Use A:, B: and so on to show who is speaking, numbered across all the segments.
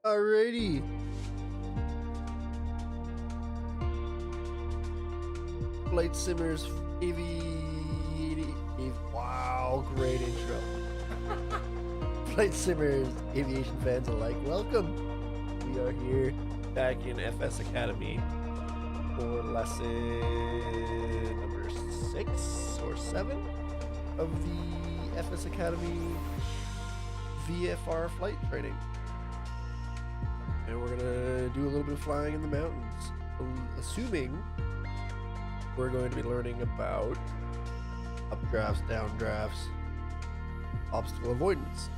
A: Alrighty. Flightsim's wow, great intro. Flightsim's aviation fans alike, welcome. We are here back in FS Academy for lesson number 6 or 7 of the FS Academy VFR flight training. And we're gonna do a little bit of flying in the mountains, assuming we're going to be learning about updrafts, downdrafts, obstacle avoidance.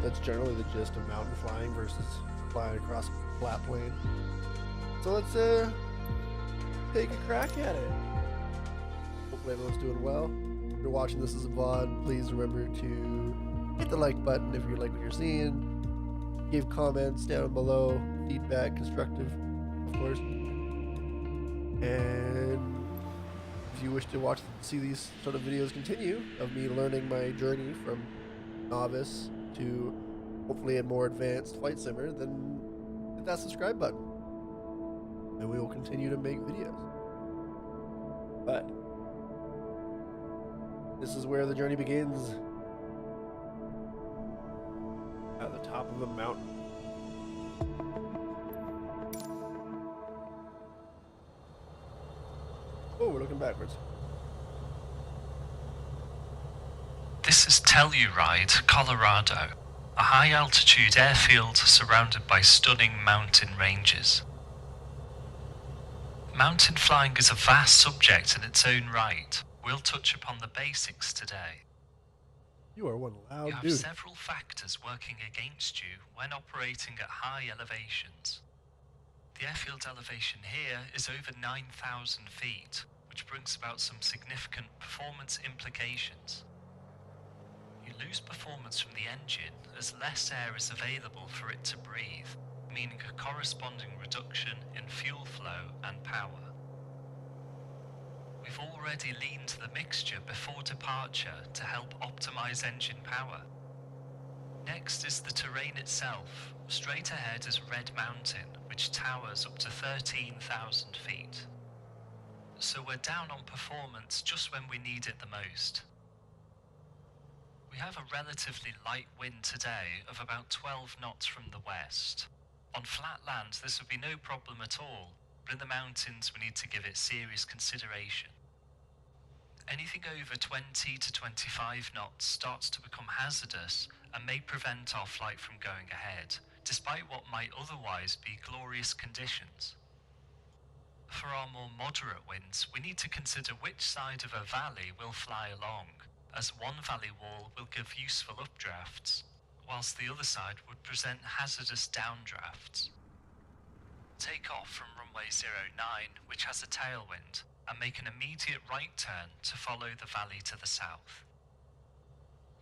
A: That's generally the gist of mountain flying versus flying across a flat plain. So let's take a crack at it. Hopefully everyone's doing well. If you're watching this as a VOD, please remember to hit the like button if you like what you're seeing. Give comments down below, feedback, constructive, of course. And if you wish to see these sort of videos continue of me learning my journey from novice to hopefully a more advanced flight simmer, then hit that subscribe button, and we will continue to make videos. But this is where the journey begins. At the top of a mountain. Oh, we're looking backwards.
B: This is Telluride, Colorado, a high-altitude airfield surrounded by stunning mountain ranges. Mountain flying is a vast subject in its own right. We'll touch upon the basics today.
A: You are one loud
B: You have
A: dude.
B: several factors working against you when operating at high elevations. The airfield elevation here is over 9,000 feet, which brings about some significant performance implications. You lose performance from the engine as less air is available for it to breathe, meaning a corresponding reduction in fuel flow and power. We've already leaned the mixture before departure to help optimize engine power. Next is the terrain itself. Straight ahead is Red Mountain, which towers up to 13,000 feet. So we're down on performance just when we need it the most. We have a relatively light wind today of about 12 knots from the west. On flat land this would be no problem at all, but in the mountains we need to give it serious consideration. Anything over 20 to 25 knots starts to become hazardous and may prevent our flight from going ahead, despite what might otherwise be glorious conditions. For our more moderate winds, we need to consider which side of a valley we'll fly along, as one valley wall will give useful updrafts, whilst the other side would present hazardous downdrafts. Take off from runway 09, which has a tailwind, and make an immediate right turn to follow the valley to the south.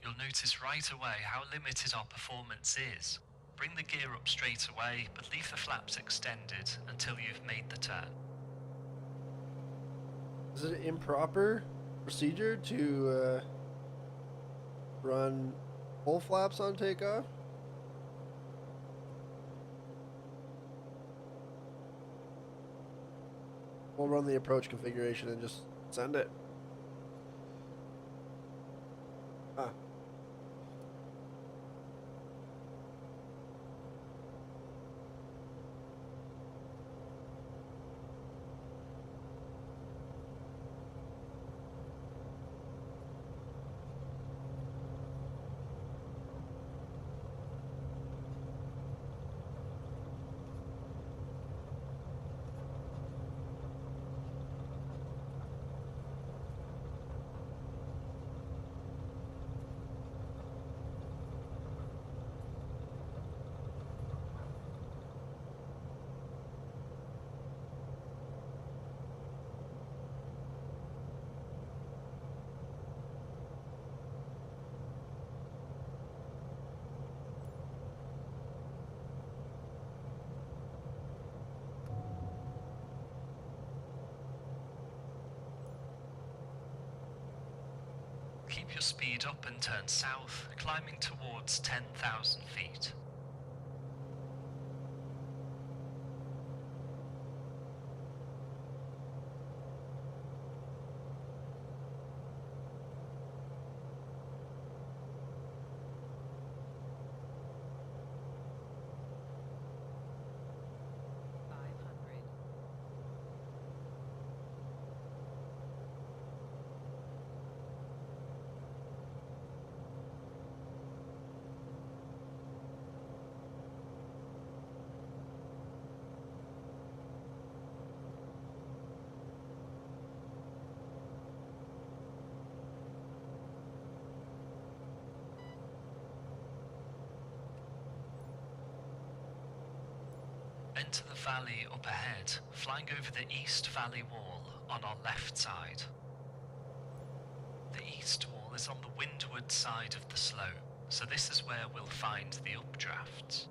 B: You'll notice right away how limited our performance is. Bring the gear up straight away, but leave the flaps extended until you've made the turn.
A: Is it improper procedure to run full flaps on takeoff? We'll run the approach configuration and just send it. Ah.
B: Keep your speed up and turn south, climbing towards 10,000 feet. Enter the valley up ahead, flying over the east valley wall on our left side. The east wall is on the windward side of the slope, so this is where we'll find the updrafts.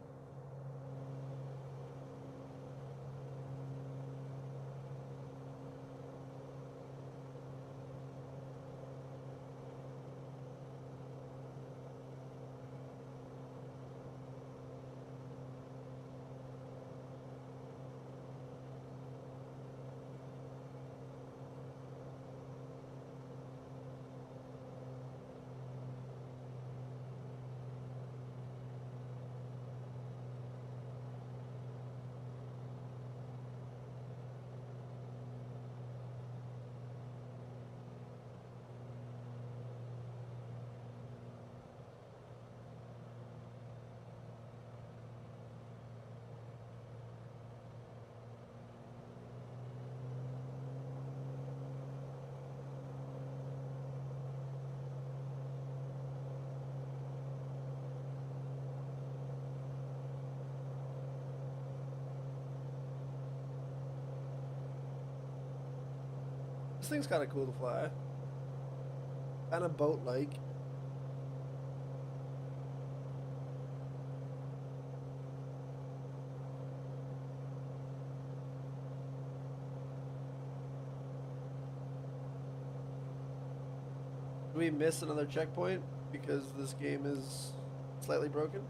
A: This thing's kind of cool to fly. Kind of boat-like. Did we miss another checkpoint because this game is slightly broken?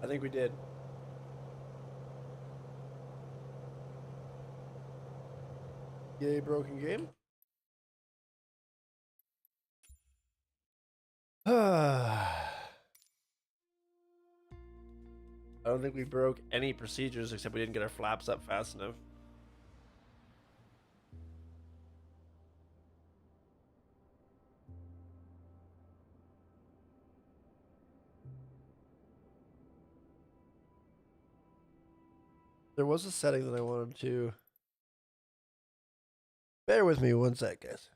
A: I think we did. Yay, broken game. I don't think we broke any procedures except we didn't get our flaps up fast enough. There was a setting that I wanted to. Bear with me one sec, guys.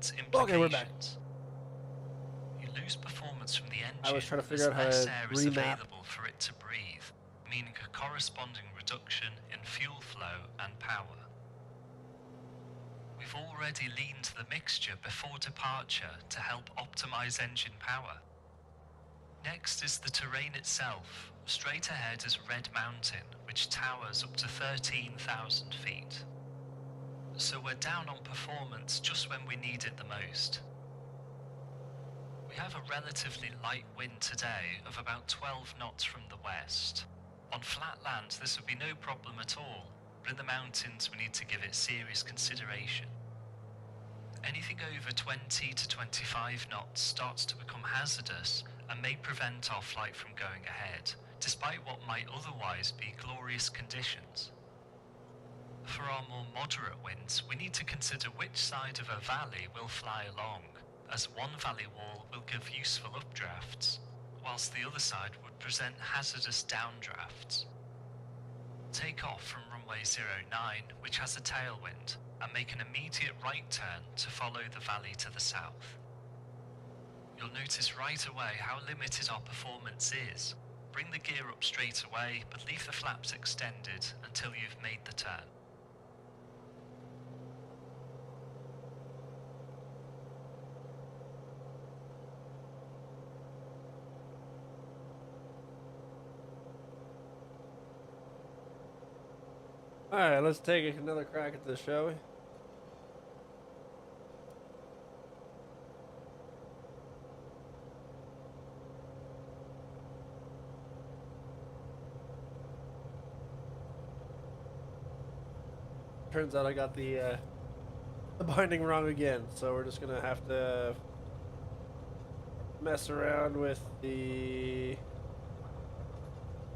B: performance
A: Okay, we're back.
B: implications. You lose performance from the engine
A: I was trying to figure
B: as
A: out how
B: less
A: to
B: air is
A: remap.
B: available for it to breathe, meaning a corresponding reduction in fuel flow and power. We've already leaned the mixture before departure to help optimize engine power. Next is the terrain itself. Straight ahead is Red Mountain, which towers up to 13,000 feet. So we're down on performance just when we need it the most. We have a relatively light wind today of about 12 knots from the west. On flat land this would be no problem at all, but in the mountains we need to give it serious consideration. Anything over 20 to 25 knots starts to become hazardous and may prevent our flight from going ahead, despite what might otherwise be glorious conditions. For our more moderate winds, we need to consider which side of a valley we'll fly along, as one valley wall will give useful updrafts, whilst the other side would present hazardous downdrafts. Take off from runway 09, which has a tailwind, and make an immediate right turn to follow the valley to the south. You'll notice right away how limited our performance is. Bring the gear up straight away, but leave the flaps extended until you've made the turn.
A: Alright, let's take another crack at this, shall we? Turns out I got the binding wrong again, so we're just gonna have to mess around with the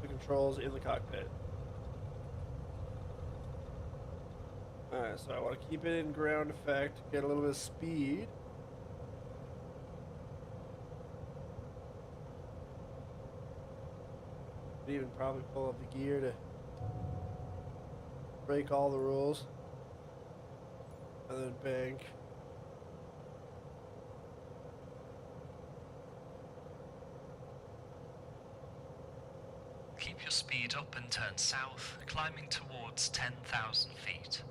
A: controls in the cockpit. Alright, so I want to keep it in ground effect, get a little bit of speed. Even probably pull up the gear to break all the rules. And then bank.
B: Keep your speed up and turn south, climbing towards 10,000 feet.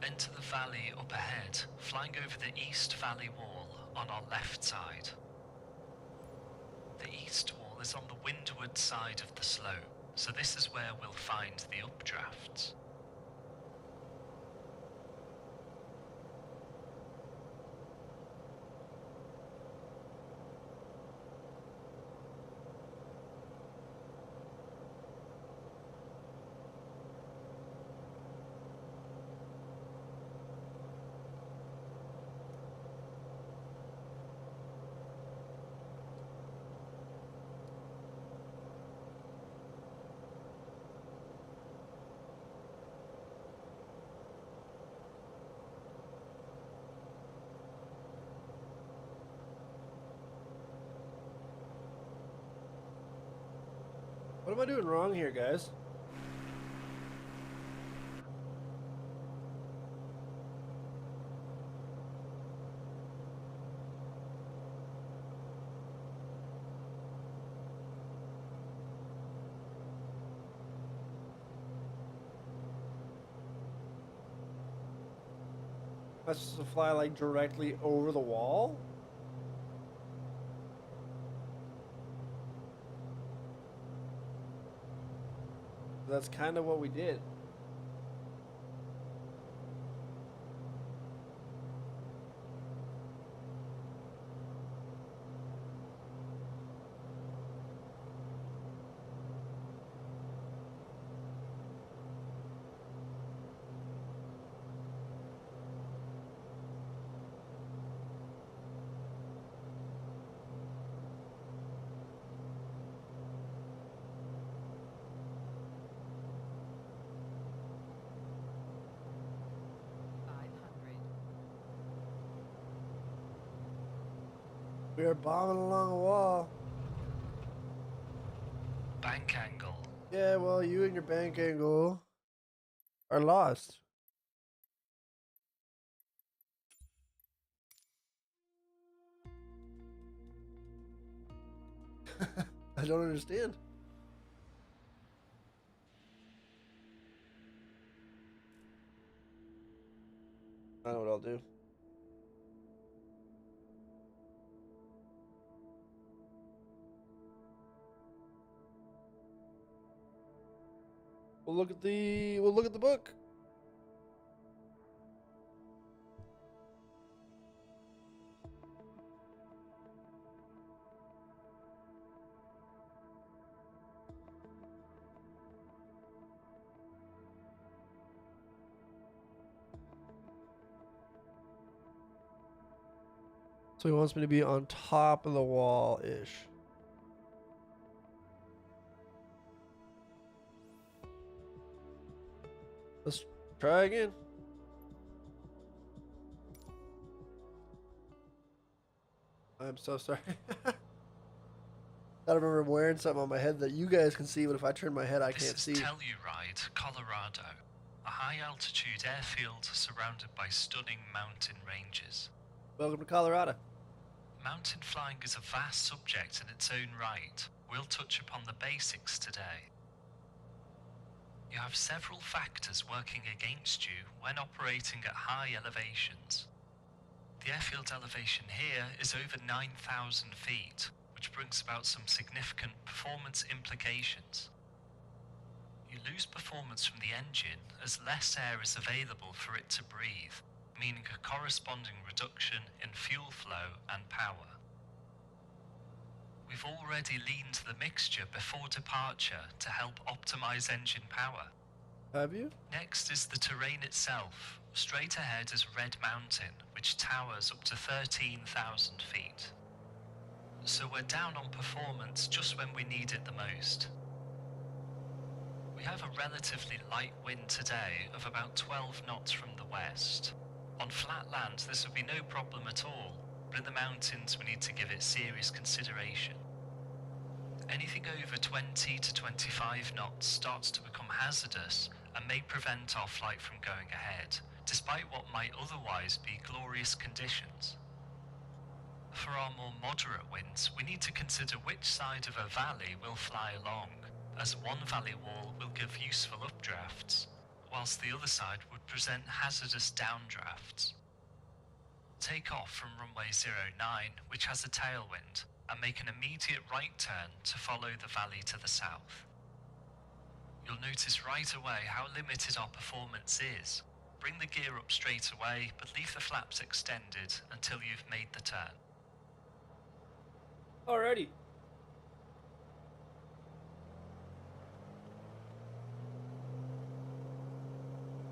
B: Enter the valley up ahead, flying over the east valley wall on our left side. The east wall is on the windward side of the slope, so this is where we'll find the updrafts.
A: What am I doing wrong here, guys? That's supposed to fly like directly over the wall? That's kind of what we did. We are bombing along a wall.
B: Bank angle.
A: Yeah, well, you and your bank angle are lost. I don't understand. I know what I'll do. We'll look at the book. So he wants me to be on top of the wall ish. Let's try again. I'm so sorry. I remember wearing something on my head that you guys can see, but if I turn my head, I can't see.
B: This is Telluride, Colorado, a high-altitude airfield surrounded by stunning mountain ranges.
A: Welcome to Colorado.
B: Mountain flying is a vast subject in its own right. We'll touch upon the basics today. You have several factors working against you when operating at high elevations. The airfield elevation here is over 9,000 feet, which brings about some significant performance implications. You lose performance from the engine as less air is available for it to breathe, meaning a corresponding reduction in fuel flow and power. We've already leaned the mixture before departure to help optimize engine power.
A: Have you?
B: Next is the terrain itself. Straight ahead is Red Mountain, which towers up to 13,000 feet. So we're down on performance just when we need it the most. We have a relatively light wind today of about 12 knots from the west. On flat land, this would be no problem at all, but in the mountains we need to give it serious consideration. Anything over 20 to 25 knots starts to become hazardous and may prevent our flight from going ahead, despite what might otherwise be glorious conditions. For our more moderate winds, we need to consider which side of a valley we'll fly along, as one valley wall will give useful updrafts, whilst the other side would present hazardous downdrafts. Take off from runway 09, which has a tailwind, and make an immediate right turn to follow the valley to the south. You'll notice right away how limited our performance is. Bring the gear up straight away, but leave the flaps extended until you've made the turn.
A: Alrighty.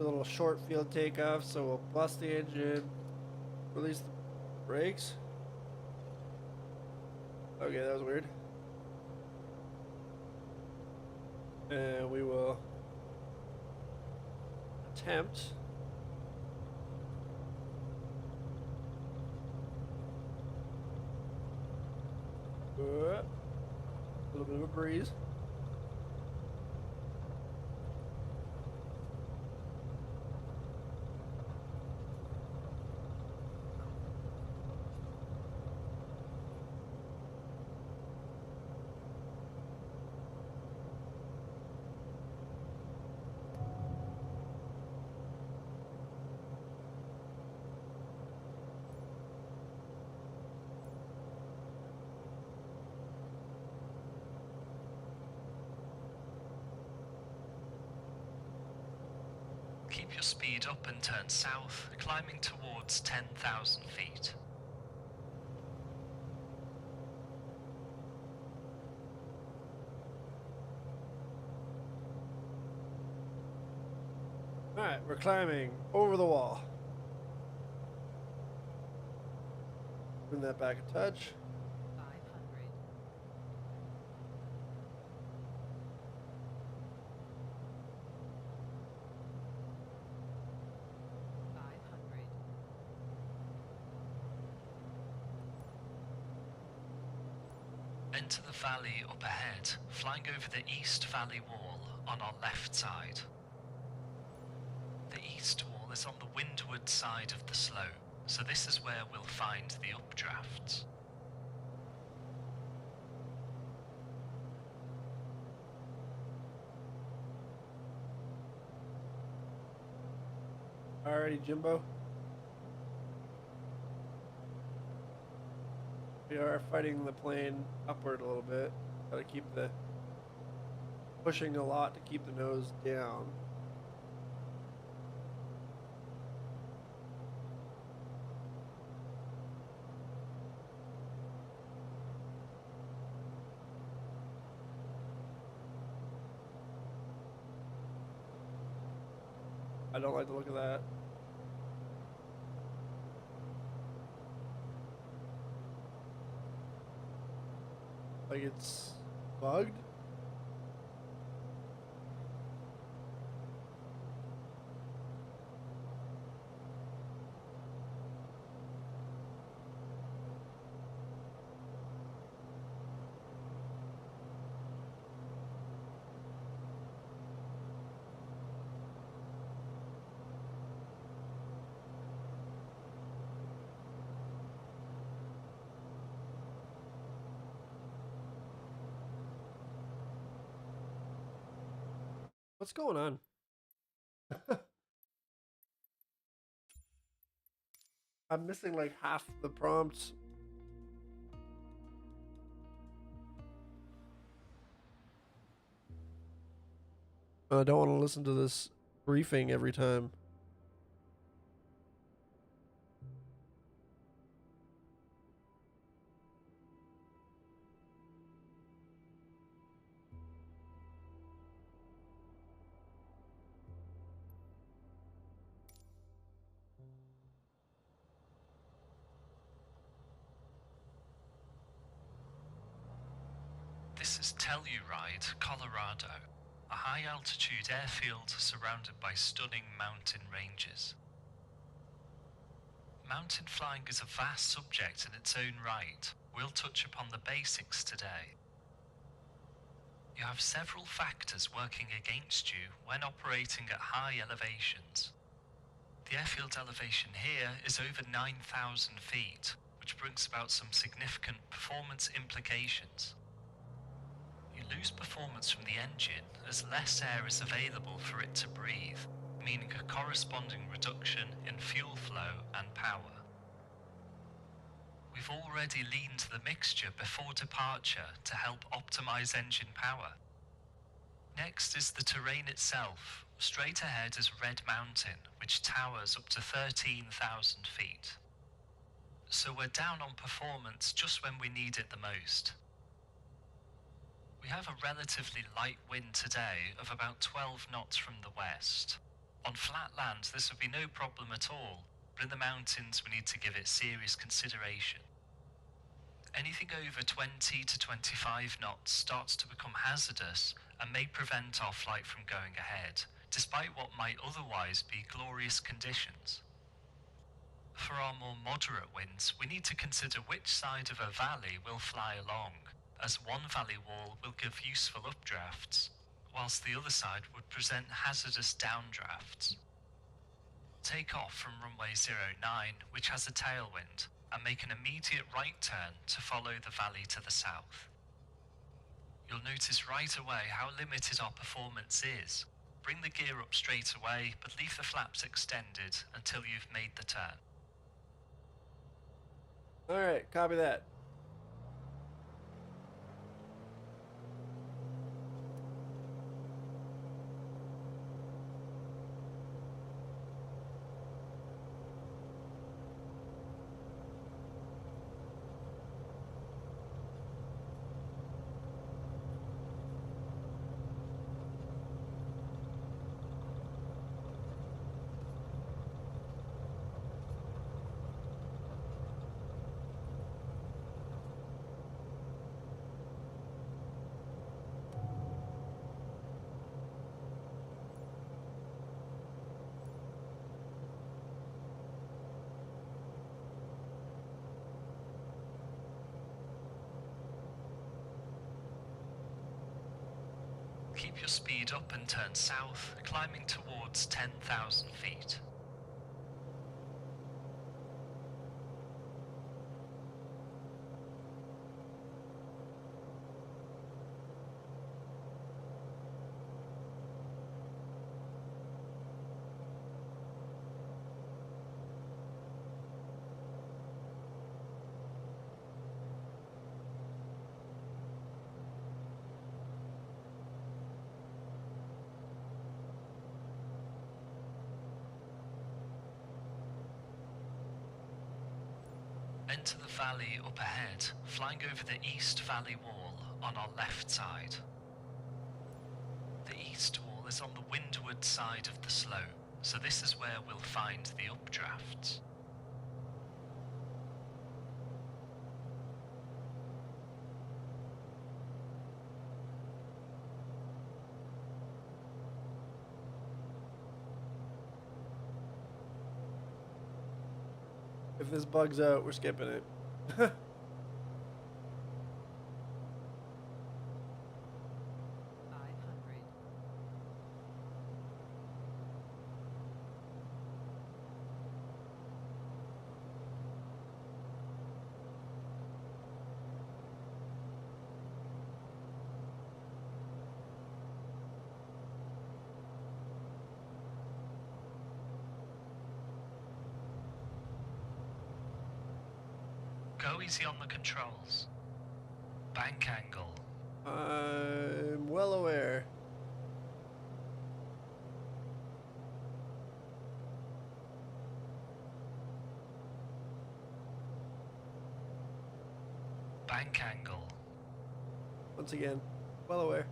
A: A little short field takeoff, so we'll bust the engine, release the brakes. Okay, that was weird. And we will attempt a little bit of a breeze.
B: Keep your speed up and turn south, climbing towards 10,000 feet.
A: Alright, we're climbing over the wall. Bring that back a touch.
C: 500, 500,
B: Enter the valley up ahead, flying over the east valley wall on our left side. The east wall is on the windward side of the slope, so this is where we'll find the updrafts.
A: Alrighty, Jimbo. We are fighting the plane upward a little bit. Gotta keep the pushing a lot to keep the nose down. I don't like the look of that. Like it's bugged. What's going on? I'm missing like half the prompts. I don't want to listen to this briefing every time.
B: This is Telluride, Colorado, a high-altitude airfield surrounded by stunning mountain ranges. Mountain flying is a vast subject in its own right. We'll touch upon the basics today. You have several factors working against you when operating at high elevations. The airfield elevation here is over 9,000 feet, which brings about some significant performance implications. You lose performance from the engine as less air is available for it to breathe, meaning a corresponding reduction in fuel flow and power. We've already leaned the mixture before departure to help optimize engine power. Next is the terrain itself. Straight ahead is Red Mountain, which towers up to 13,000 feet. So we're down on performance just when we need it the most. We have a relatively light wind today of about 12 knots from the west. On flat land, this would be no problem at all, but in the mountains we need to give it serious consideration. Anything over 20 to 25 knots starts to become hazardous and may prevent our flight from going ahead, despite what might otherwise be glorious conditions. For our more moderate winds, we need to consider which side of a valley we'll fly along, as one valley wall will give useful updrafts, whilst the other side would present hazardous downdrafts. Take off from runway 09, which has a tailwind, and make an immediate right turn to follow the valley to the south. You'll notice right away how limited our performance is. Bring the gear up straight away, but leave the flaps extended until you've made the turn.
A: Alright, copy that.
B: Keep your speed up and turn south, climbing towards 10,000 feet. Enter the valley up ahead, flying over the east valley wall on our left side. The east wall is on the windward side of the slope, so this is where we'll find the updrafts.
A: If this bugs out, we're skipping it.
C: 500.
B: Go easy on the controls. Bank angle.
A: I'm well aware.
B: Bank angle.
A: Once again, well aware.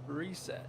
A: Reset.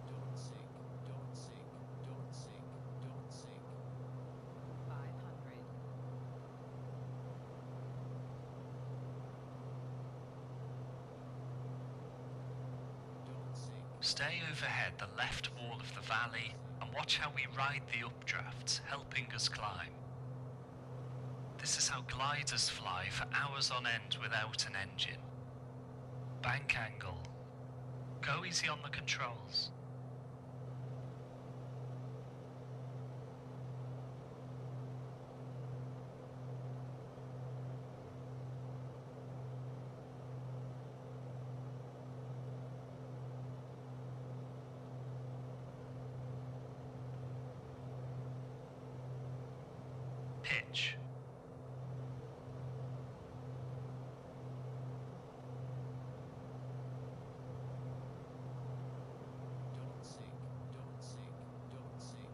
C: Don't sink, don't sink, don't sink, don't sink. 500. Don't sink.
B: Stay overhead the left wall of the valley and watch how we ride the updrafts, helping us climb. This is how gliders fly for hours on end without an engine. Bank angle. Go easy on the controls. Pitch.
C: Don't sink, don't sink, don't sink.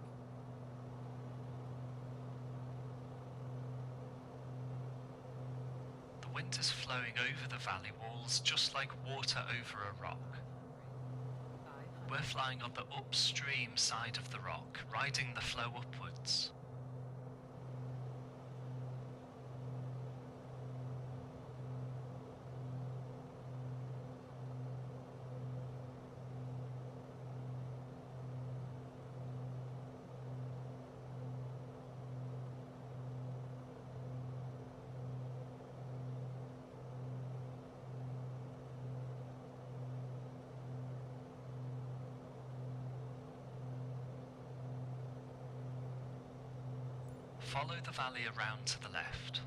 B: The wind is flowing over the valley walls just like water over a rock.
C: 500.
B: We're flying on the upstream side of the rock, riding the flow upwards. Follow the valley around to the left.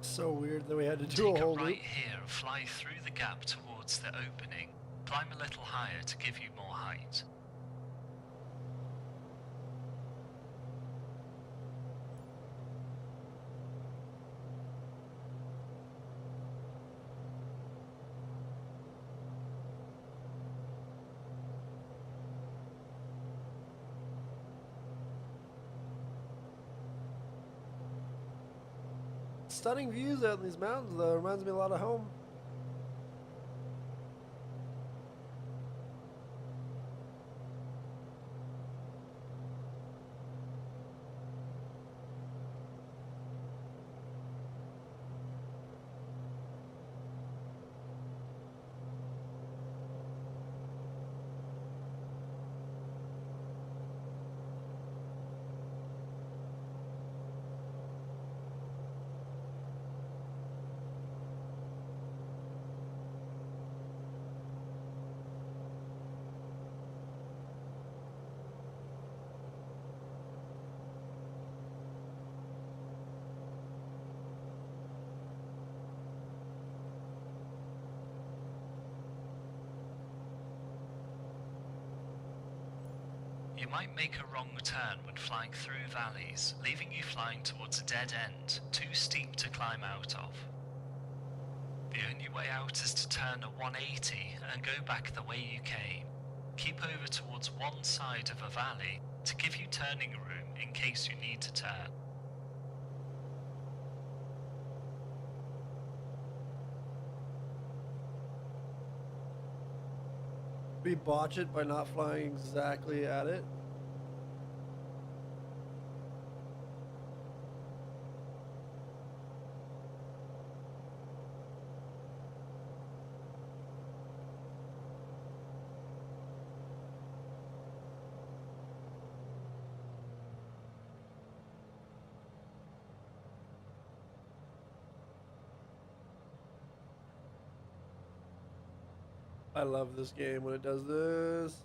A: So weird that we had to do
B: Take
A: a
B: a
A: whole
B: right
A: loop.
B: here and fly through the gap towards the opening. Climb a little higher to give you more height.
A: Stunning views out in these mountains, though. Reminds me a lot of home.
B: You might make a wrong turn when flying through valleys, leaving you flying towards a dead end, too steep to climb out of. The only way out is to turn a 180 and go back the way you came. Keep over towards one side of a valley to give you turning room in case you need to turn.
A: We botch it by not flying exactly at it. I love this game when it does this.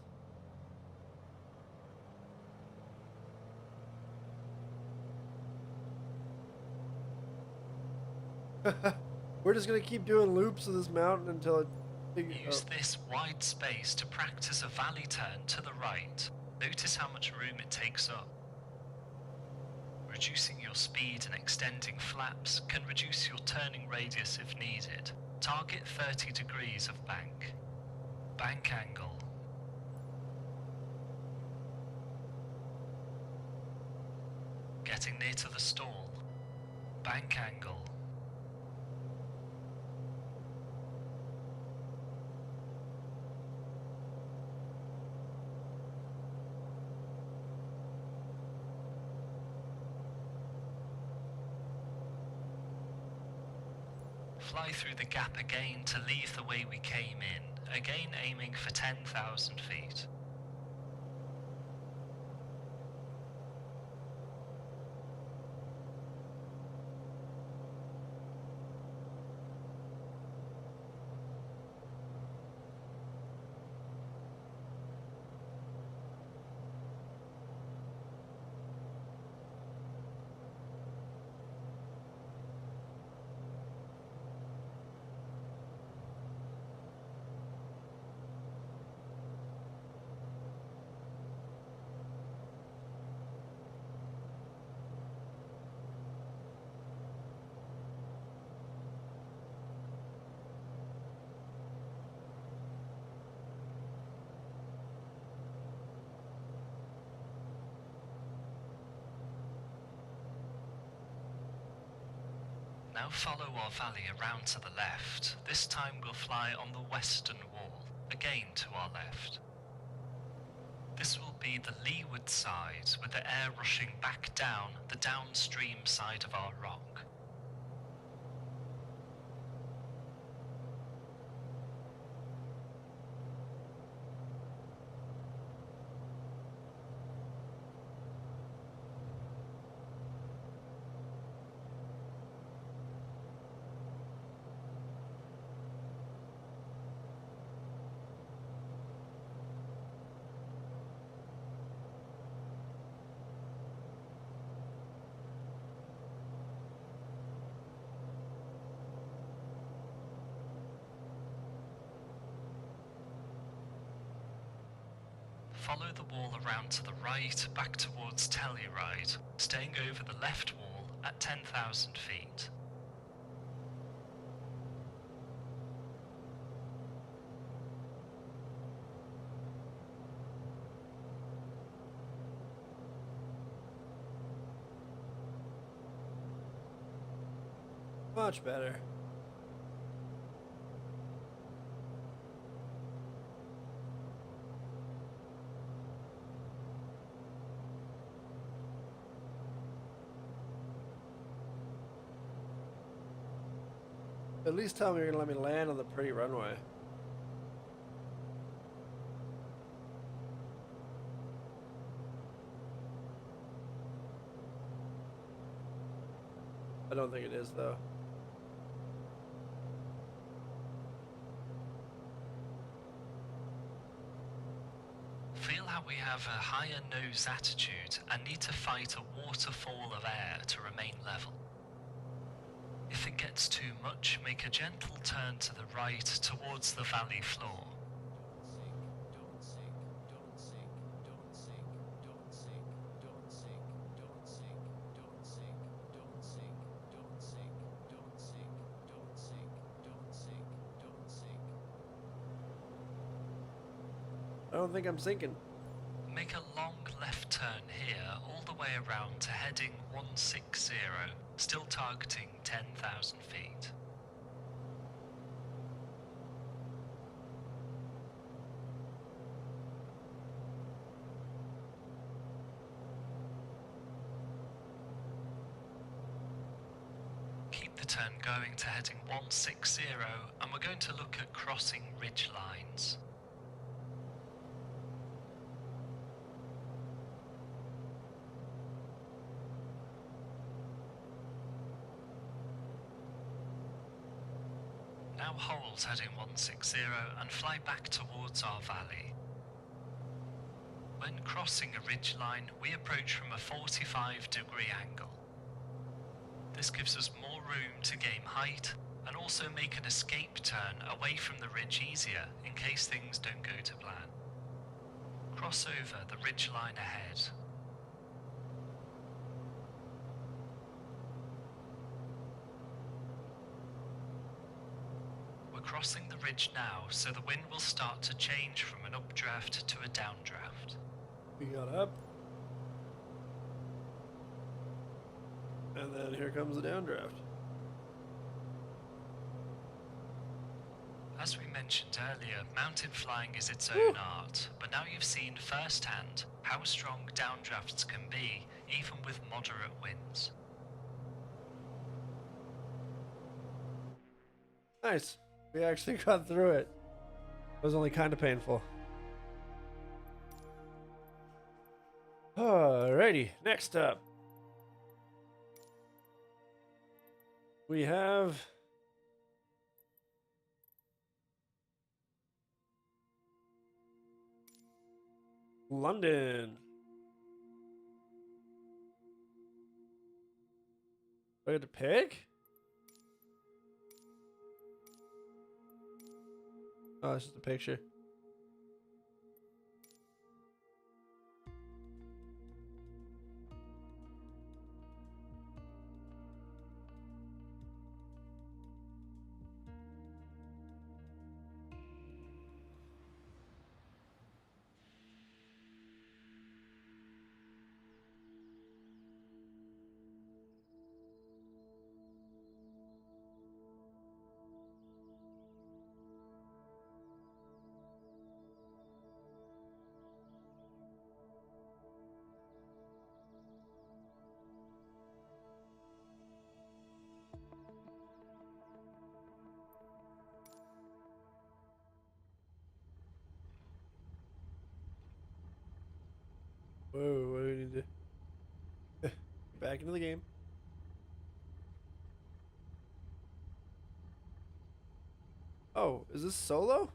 A: We're just gonna keep doing loops of this mountain until it
B: Use this wide space to practice a valley turn to the right. Notice how much room it takes up. Reducing your speed and extending flaps can reduce your turning radius if needed. Target 30 degrees of bank. Bank angle. Getting near to the stall. Bank angle. Fly through the gap again to leave the way we came in, again aiming for 10,000 feet. Now follow our valley around to the left. This time we'll fly on the western wall, again to our left. This will be the leeward side, with the air rushing back down the downstream side of our rock. Follow the wall around to the right, back towards Telluride, staying over the left wall at 10,000 feet.
A: Much better. At least tell me you're gonna let me land on the pretty runway. I don't think it is, though.
B: Feel how we have a higher nose attitude and need to fight a waterfall of air to remain level. If it gets too much, make a gentle turn to the right towards the valley floor.
C: Don't sink, don't sink, don't sink, don't sink, don't sink, don't sink, don't sink, don't sink, don't sink, don't sink, don't sink, don't sink, don't sink.
A: I don't think I'm sinking.
B: Make a long left turn here all the way around to heading 160, still targeting 10,000 feet. Keep the turn going to heading 160, and we're going to look at crossing ridge lines. Now hold heading 160 and fly back towards our valley. When crossing a ridgeline, we approach from a 45-degree angle. This gives us more room to gain height and also make an escape turn away from the ridge easier in case things don't go to plan. Cross over the ridgeline ahead. Crossing the ridge now, so the wind will start to change from an updraft to a downdraft.
A: We got up. And then here comes the downdraft.
B: As we mentioned earlier, mountain flying is its own art, but now you've seen firsthand how strong downdrafts can be, even with moderate winds.
A: Nice. We actually got through it. It was only kind of painful. Alrighty, next up. We have London. Do I get to pick? Oh, it's just a picture. Whoa, what do we need to get back into the game? Oh, is this solo?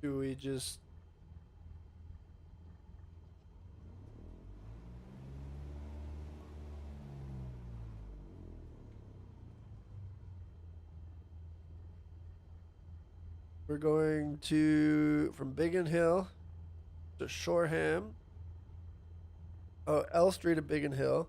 A: do we just... We're going to from Biggin Hill to Shoreham. Oh, L Street to Biggin Hill.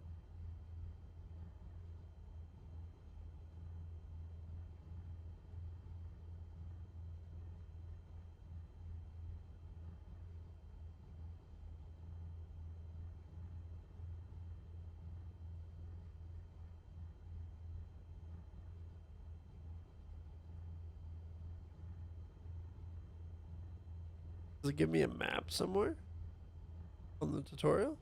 A: Does it give me a map somewhere on the tutorial?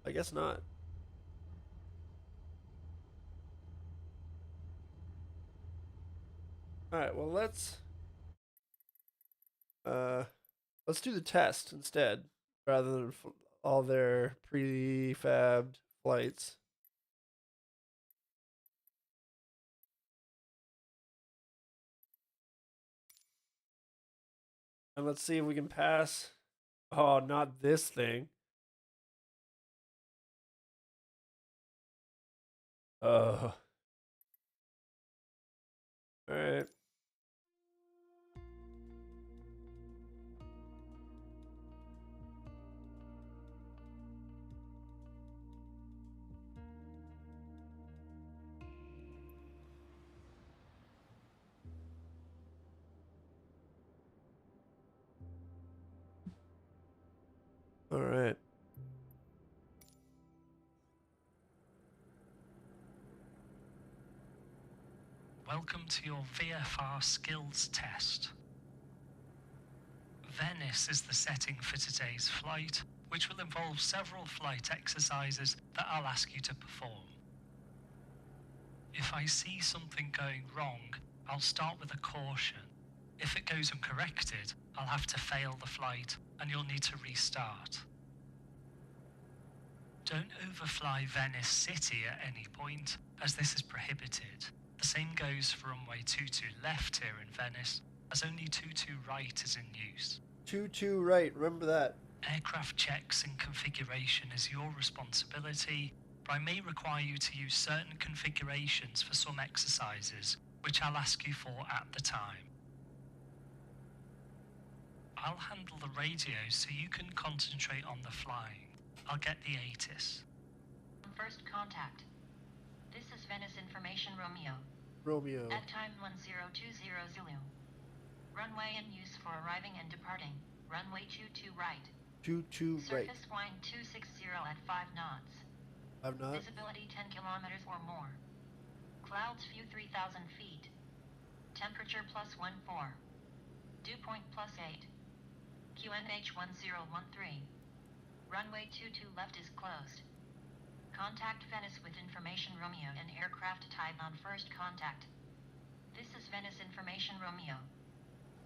A: I guess not. All right, well let's do the test instead rather than all their prefabbed flights. And let's see if we can pass. Oh, not this thing. Oh. All right. All right.
B: Welcome to your VFR skills test. Venice is the setting for today's flight, which will involve several flight exercises that I'll ask you to perform. If I see something going wrong, I'll start with a caution. If it goes uncorrected, I'll have to fail the flight and you'll need to restart. Don't overfly Venice City at any point, as this is prohibited. The same goes for runway 22 left here in Venice, as only 22 right is in use.
A: 22 right, remember that.
B: Aircraft checks and configuration is your responsibility, but I may require you to use certain configurations for some exercises, which I'll ask you for at the time. I'll handle the radio so you can concentrate on the flying. I'll get the ATIS.
D: First contact. This is Venice Information Romeo.
A: Romeo.
D: At time 1020 Zulu. Runway in use for arriving and departing. Runway 22 right.
A: 22 right.
D: Surface wind 260 at 5 knots.
A: 5 knots.
D: Visibility 10 kilometers or more. Clouds view 3,000 feet. Temperature +14. Dew point +8. QNH 1013. Runway 22 left is closed. Contact Venice with Information Romeo and aircraft type on first contact. This is Venice Information Romeo.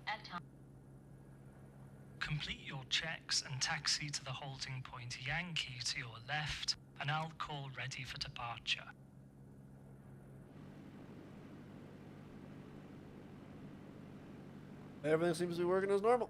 D: At time.
B: Complete your checks and taxi to the holding point Yankee to your left, and I'll call ready for departure.
A: Everything seems to be working as normal.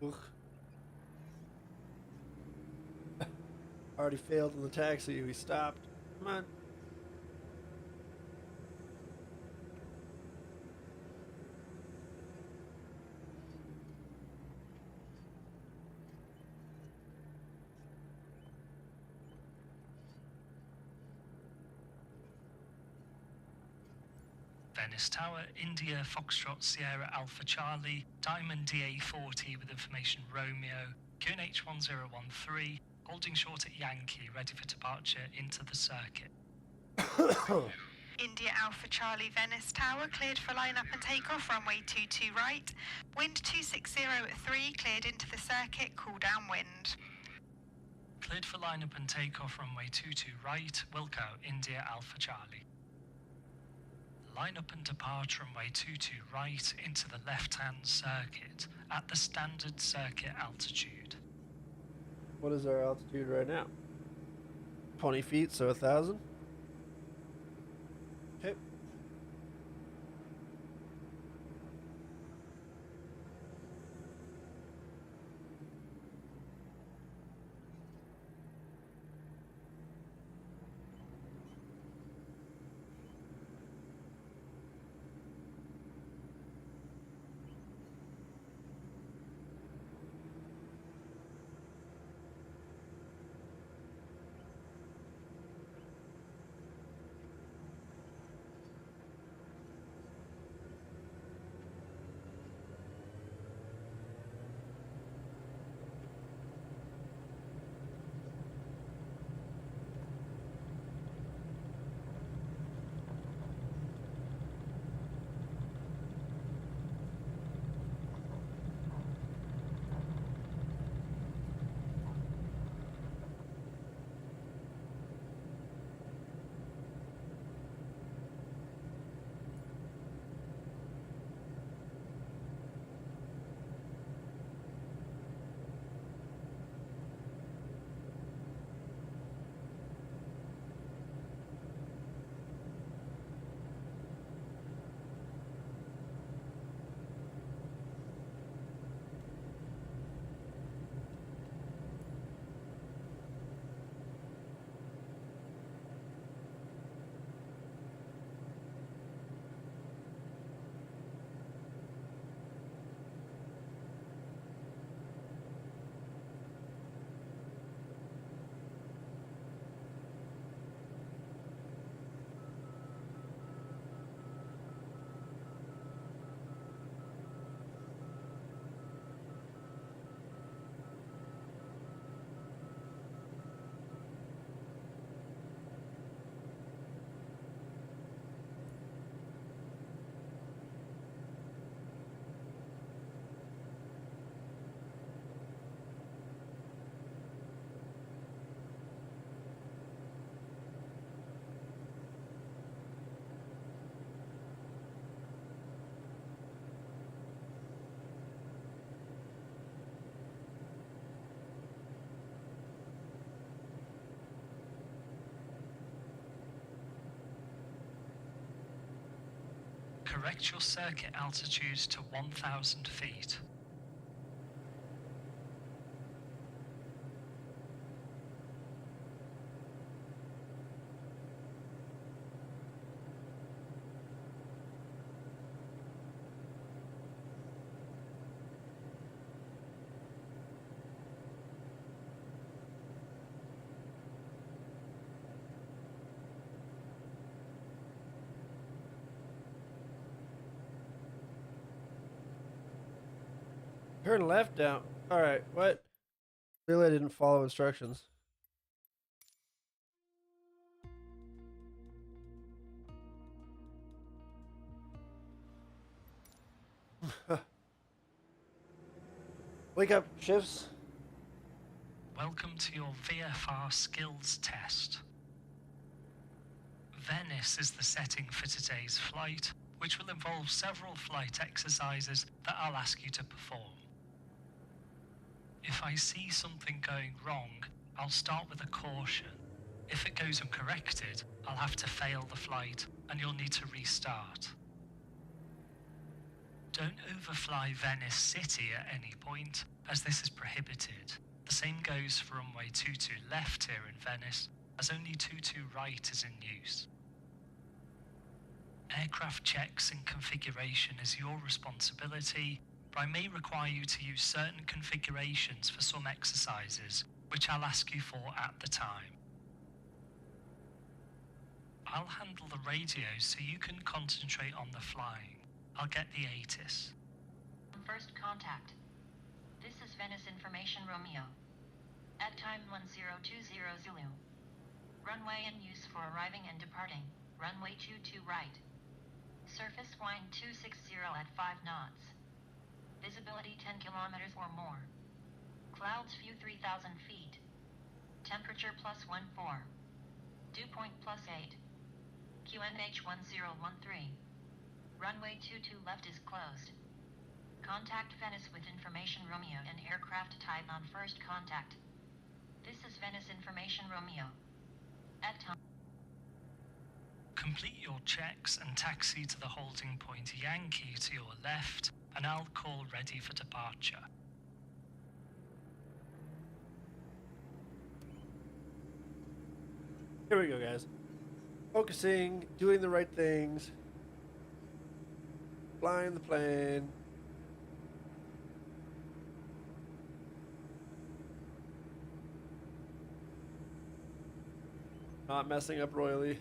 A: Ugh. Already failed in the taxi. We stopped. Come on.
B: Venice Tower, India, Foxtrot, Sierra, Alpha Charlie, Diamond DA40 with information Romeo, QNH1013, holding short at Yankee, ready for departure into the circuit.
E: India Alpha Charlie Venice Tower, cleared for line-up and takeoff, runway 22 right. Wind 260 at 3, cleared into the circuit, cool down wind.
B: Cleared for line-up and takeoff, runway 22 right, Wilco, India Alpha Charlie. Line-up and depart, runway 22 right, into the left-hand circuit, at the standard circuit altitude.
A: What is our altitude right now? 20 feet, so 1,000. Okay.
B: Correct your circuit altitude to 1,000 feet.
A: Turn left down. Alright, what? Really, I didn't follow instructions. Wake up, shifts.
B: Welcome to your VFR skills test. Venice is the setting for today's flight, which will involve several flight exercises that I'll ask you to perform. If I see something going wrong, I'll start with a caution. If it goes uncorrected, I'll have to fail the flight and you'll need to restart. Don't overfly Venice City at any point, as this is prohibited. The same goes for runway 22 left here in Venice, as only 22 right is in use. Aircraft checks and configuration is your responsibility, but I may require you to use certain configurations for some exercises, which I'll ask you for at the time. I'll handle the radio so you can concentrate on the flying. I'll get the ATIS.
D: First contact. This is Venice Information Romeo. At time 1020 Zulu. Runway in use for arriving and departing. Runway 22 right. Surface wind 260 at 5 knots. Visibility 10 kilometers or more. Clouds view 3,000 feet. Temperature +14. Dew point +8. QNH 1013. Runway 22 left is closed. Contact Venice with Information Romeo and aircraft type on first contact. This is Venice Information Romeo. At time.
B: Complete your checks and taxi to the holding point Yankee to your left, and I'll call ready for departure.
A: Here we go, guys. Focusing, doing the right things, flying the plane. Not messing up royally.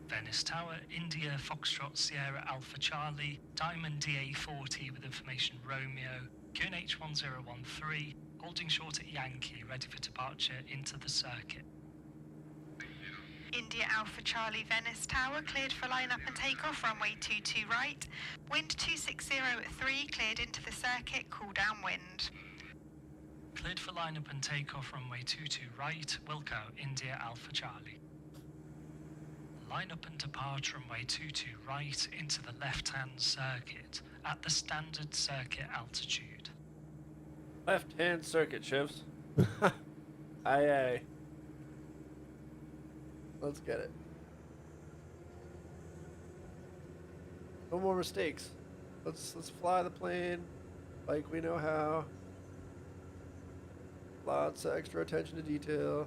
B: Venice Tower, India, Foxtrot, Sierra, Alpha Charlie, Diamond DA40 with information Romeo, QNH 1013, holding short at Yankee, ready for departure into the circuit.
E: India Alpha Charlie Venice Tower cleared for line-up and takeoff, runway 22 right. Wind 260 at 3, cleared into the circuit, cool down wind.
B: Cleared for line-up and takeoff, runway 22 right, Wilco, India Alpha Charlie. Line-up and depart, runway 22 right into the left-hand circuit at the standard circuit altitude.
A: Left-hand circuit shifts. Aye, aye. Let's get it. No more mistakes. Let's fly the plane like we know how. Lots of extra attention to detail.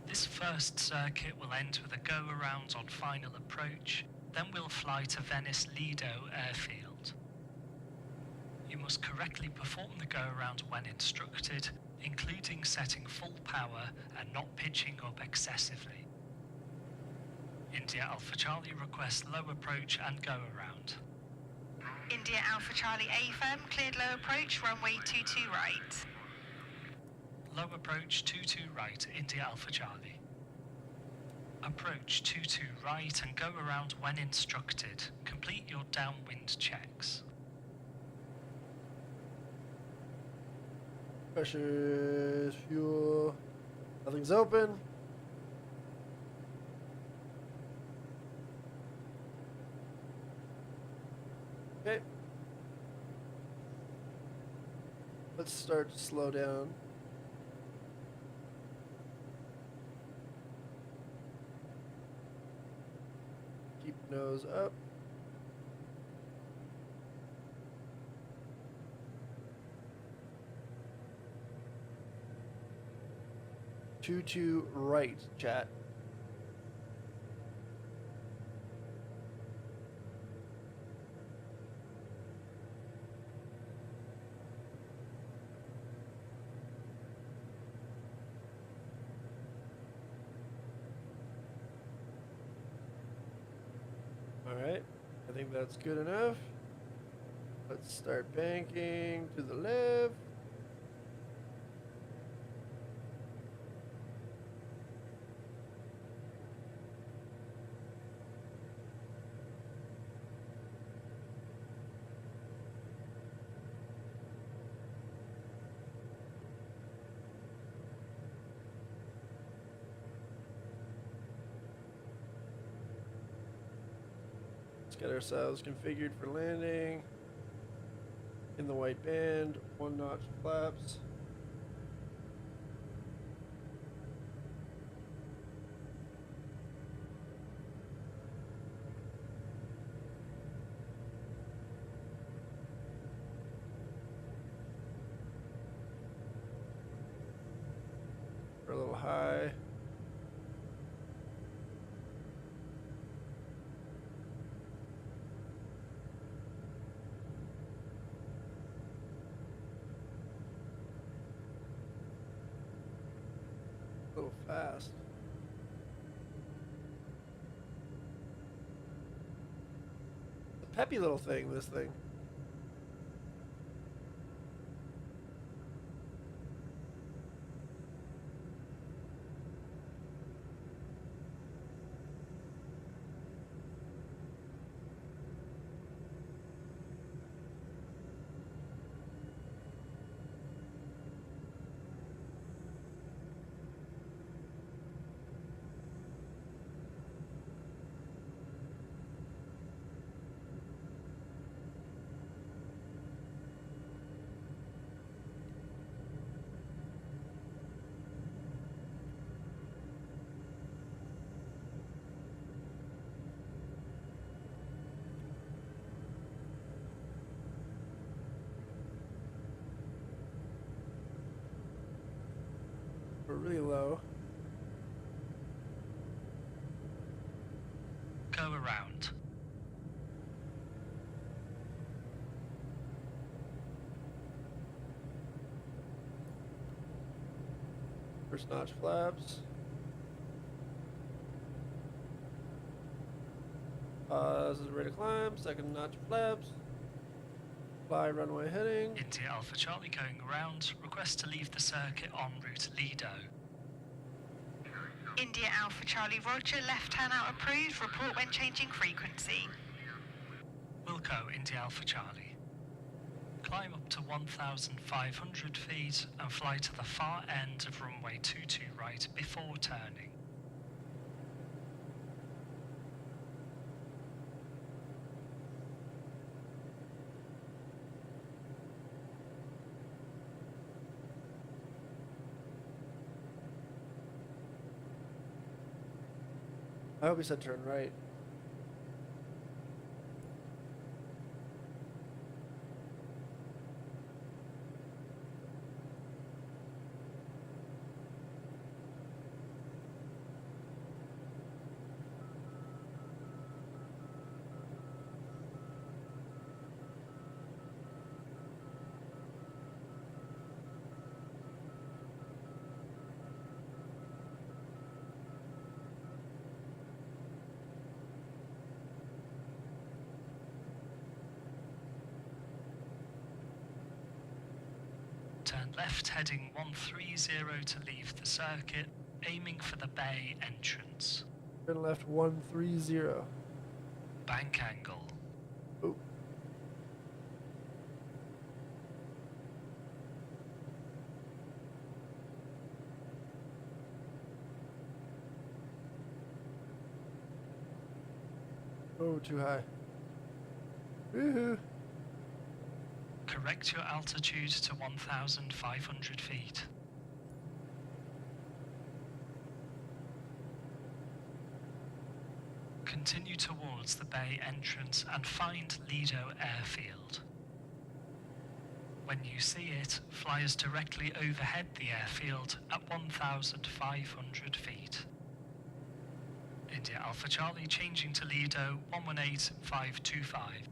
B: This first circuit will end with a go-around on final approach, then we'll fly to Venice Lido Airfield. You must correctly perform the go-around when instructed, including setting full power and not pitching up excessively. India Alpha Charlie requests low approach and go-around.
E: India Alpha Charlie A firm, cleared low approach, runway 22 right.
B: Low approach 22 right, India Alpha Charlie. Approach 22 right and go around when instructed. Complete your downwind checks.
A: Pressures, fuel, nothing's open. Okay. Let's start to slow down. Keep nose up. Two right, chat. Alright, I think that's good enough. Let's start banking to the left. Get ourselves configured for landing in the white band, 1 notch flaps. We're a little high. A little fast. A peppy little thing, this thing. We're really low.
B: Go around.
A: First notch flaps. This is ready to climb. Second notch flaps. Fly runway heading.
B: India Alpha Charlie going around. Request to leave the circuit en route Lido.
E: India Alpha Charlie Roger, left turn out approved. Report when changing frequency.
B: Wilco India Alpha Charlie. Climb up to 1,500 feet and fly to the far end of runway 22 right before turning.
A: I hope he said turn right.
B: Turn left heading 130 to leave the circuit, aiming for the bay entrance.
A: Turn left 130.
B: Bank angle.
A: Oh. Oh, too high. Woohoo.
B: Correct your altitude to 1,500 feet. Continue towards the bay entrance and find Lido Airfield. When you see it, fly us directly overhead the airfield at 1,500 feet. India Alpha Charlie changing to Lido 118525.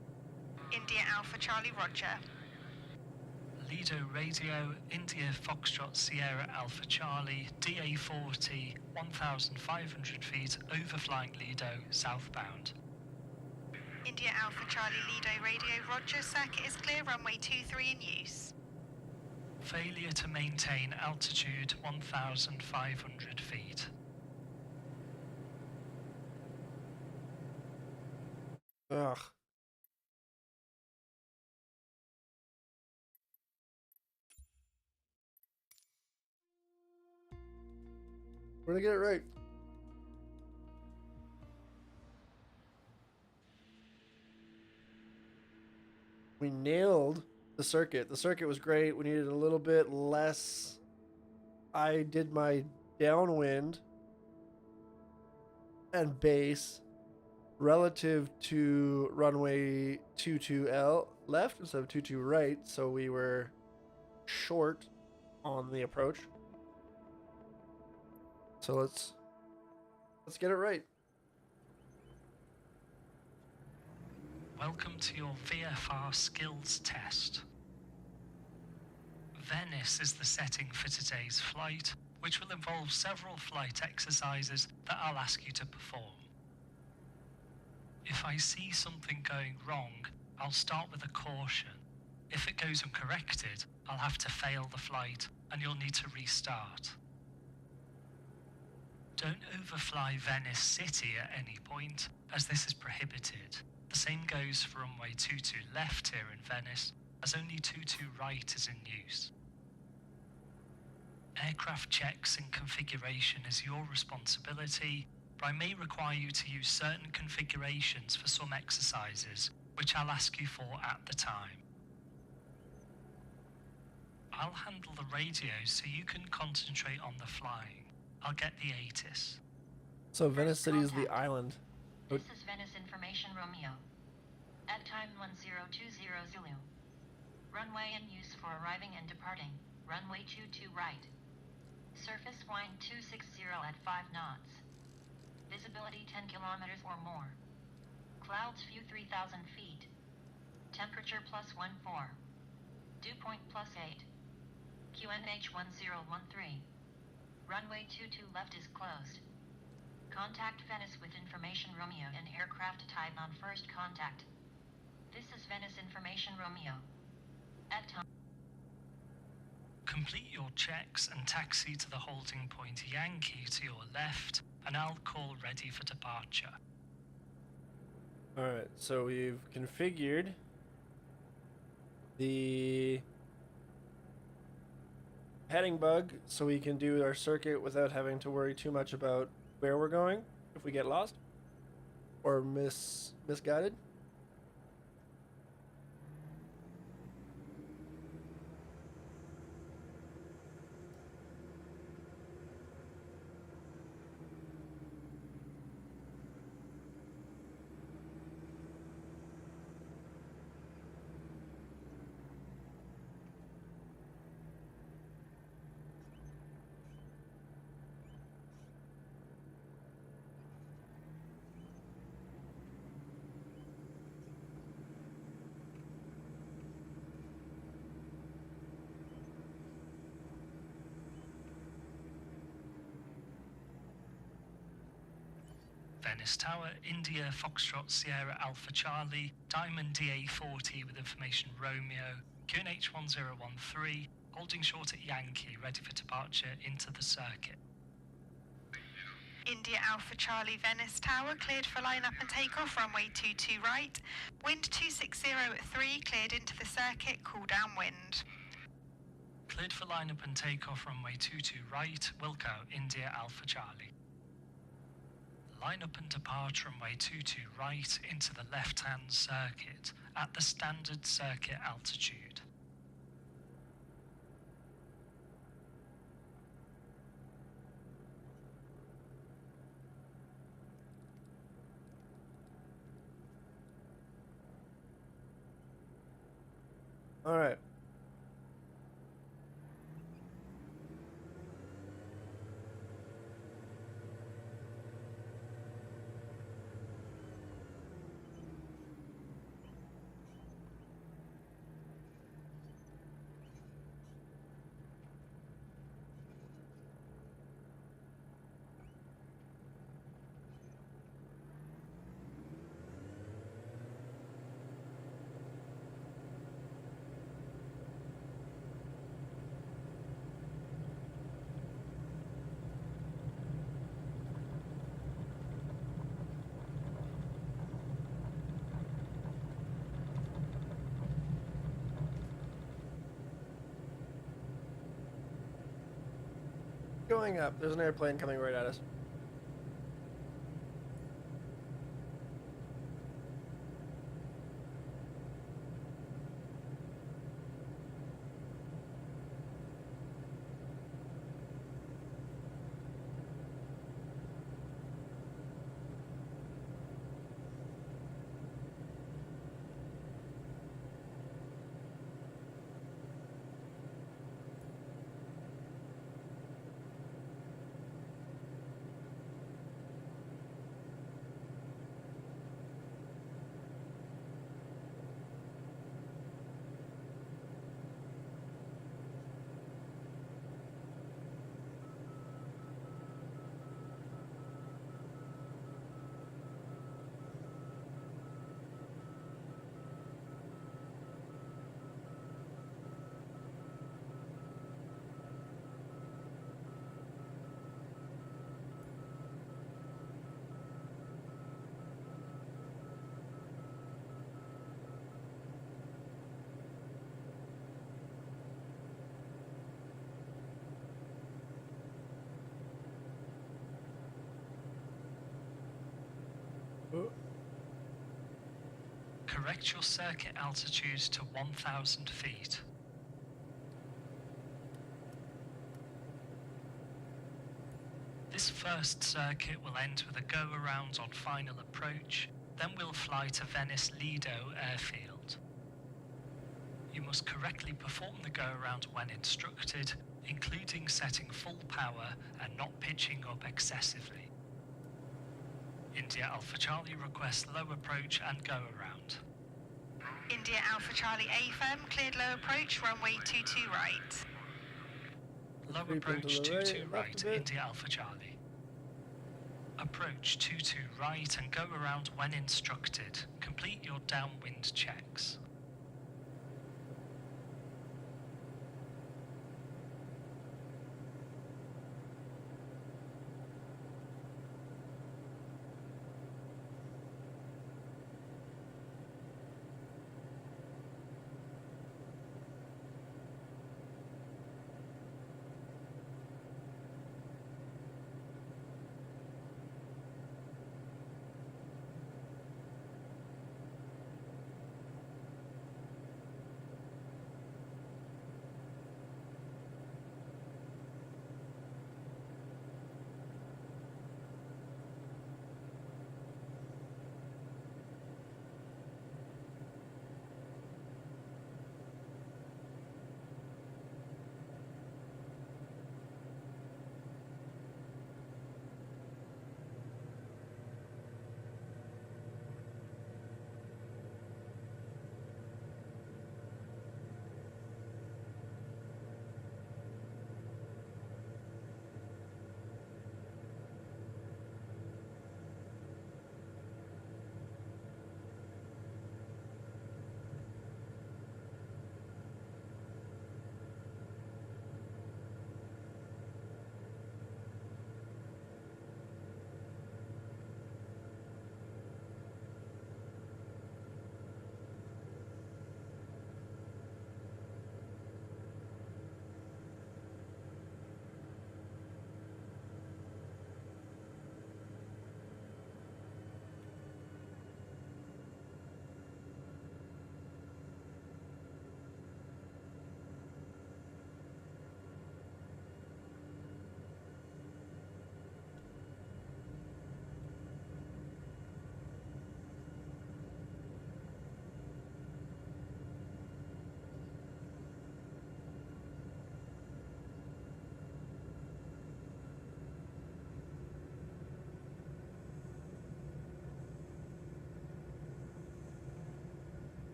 E: India Alpha Charlie, roger.
B: Lido Radio, India Foxtrot Sierra Alpha Charlie, DA40, 1,500 feet, overflying Lido, southbound.
E: India Alpha Charlie, Lido Radio, roger. Circuit is clear, runway 23 in use.
B: Failure to maintain altitude 1,500 feet.
A: Ugh. We're gonna get it right. We nailed the circuit. The circuit was great. We needed a little bit less. I did my downwind and base relative to runway 22L left instead of 22 right, so we were short on the approach. So let's get it right.
B: Welcome to your VFR skills test. Venice is the setting for today's flight, which will involve several flight exercises that I'll ask you to perform. If I see something going wrong, I'll start with a caution. If it goes uncorrected, I'll have to fail the flight and you'll need to restart. Don't overfly Venice City at any point, as this is prohibited. The same goes for runway 22 left here in Venice, as only 22 right is in use. Aircraft checks and configuration is your responsibility, but I may require you to use certain configurations for some exercises, which I'll ask you for at the time. I'll handle the radios so you can concentrate on the flying. I'll get the ATIS.
A: So Venice City is the island.
D: This is Venice Information Romeo. At time 1020 Zulu. Runway in use for arriving and departing. Runway 22 right. Surface wind 260 at 5 knots. Visibility 10 kilometers or more. Clouds view 3,000 feet. Temperature +14. Dew point +8. QNH 1013. Runway 22 left is closed. Contact Venice with Information Romeo and aircraft type on first contact. This is Venice Information Romeo. At time.
B: Complete your checks and taxi to the holding point Yankee to your left, and I'll call ready for departure.
A: Alright, so we've configured the heading bug so we can do our circuit without having to worry too much about where we're going if we get lost or misguided.
B: Venice Tower, India, Foxtrot, Sierra, Alpha Charlie, Diamond DA40 with information Romeo, QNH 1013, holding short at Yankee, ready for departure into the circuit.
E: India Alpha Charlie Venice Tower cleared for line-up and takeoff, runway 22 right. Wind 260 at 3, cleared into the circuit, cool down wind.
B: Cleared for line-up and takeoff, runway 22 right, Wilco, India Alpha Charlie. Line-up and depart, runway 22 right into the left-hand circuit at the standard circuit altitude.
A: All right. Going up. There's an airplane coming right at us.
B: Correct your circuit altitude to 1,000 feet. This first circuit will end with a go-around on final approach, then we'll fly to Venice Lido Airfield. You must correctly perform the go-around when instructed, including setting full power and not pitching up excessively. India Alpha Charlie requests low approach and go-around.
E: India Alpha Charlie A firm, cleared low approach, runway 22 right.
B: Low
A: Creep into
B: approach
A: the
B: 22
A: right,
B: right,
A: left a bit.
B: India Alpha Charlie. Approach 22 right and go around when instructed. Complete your downwind checks.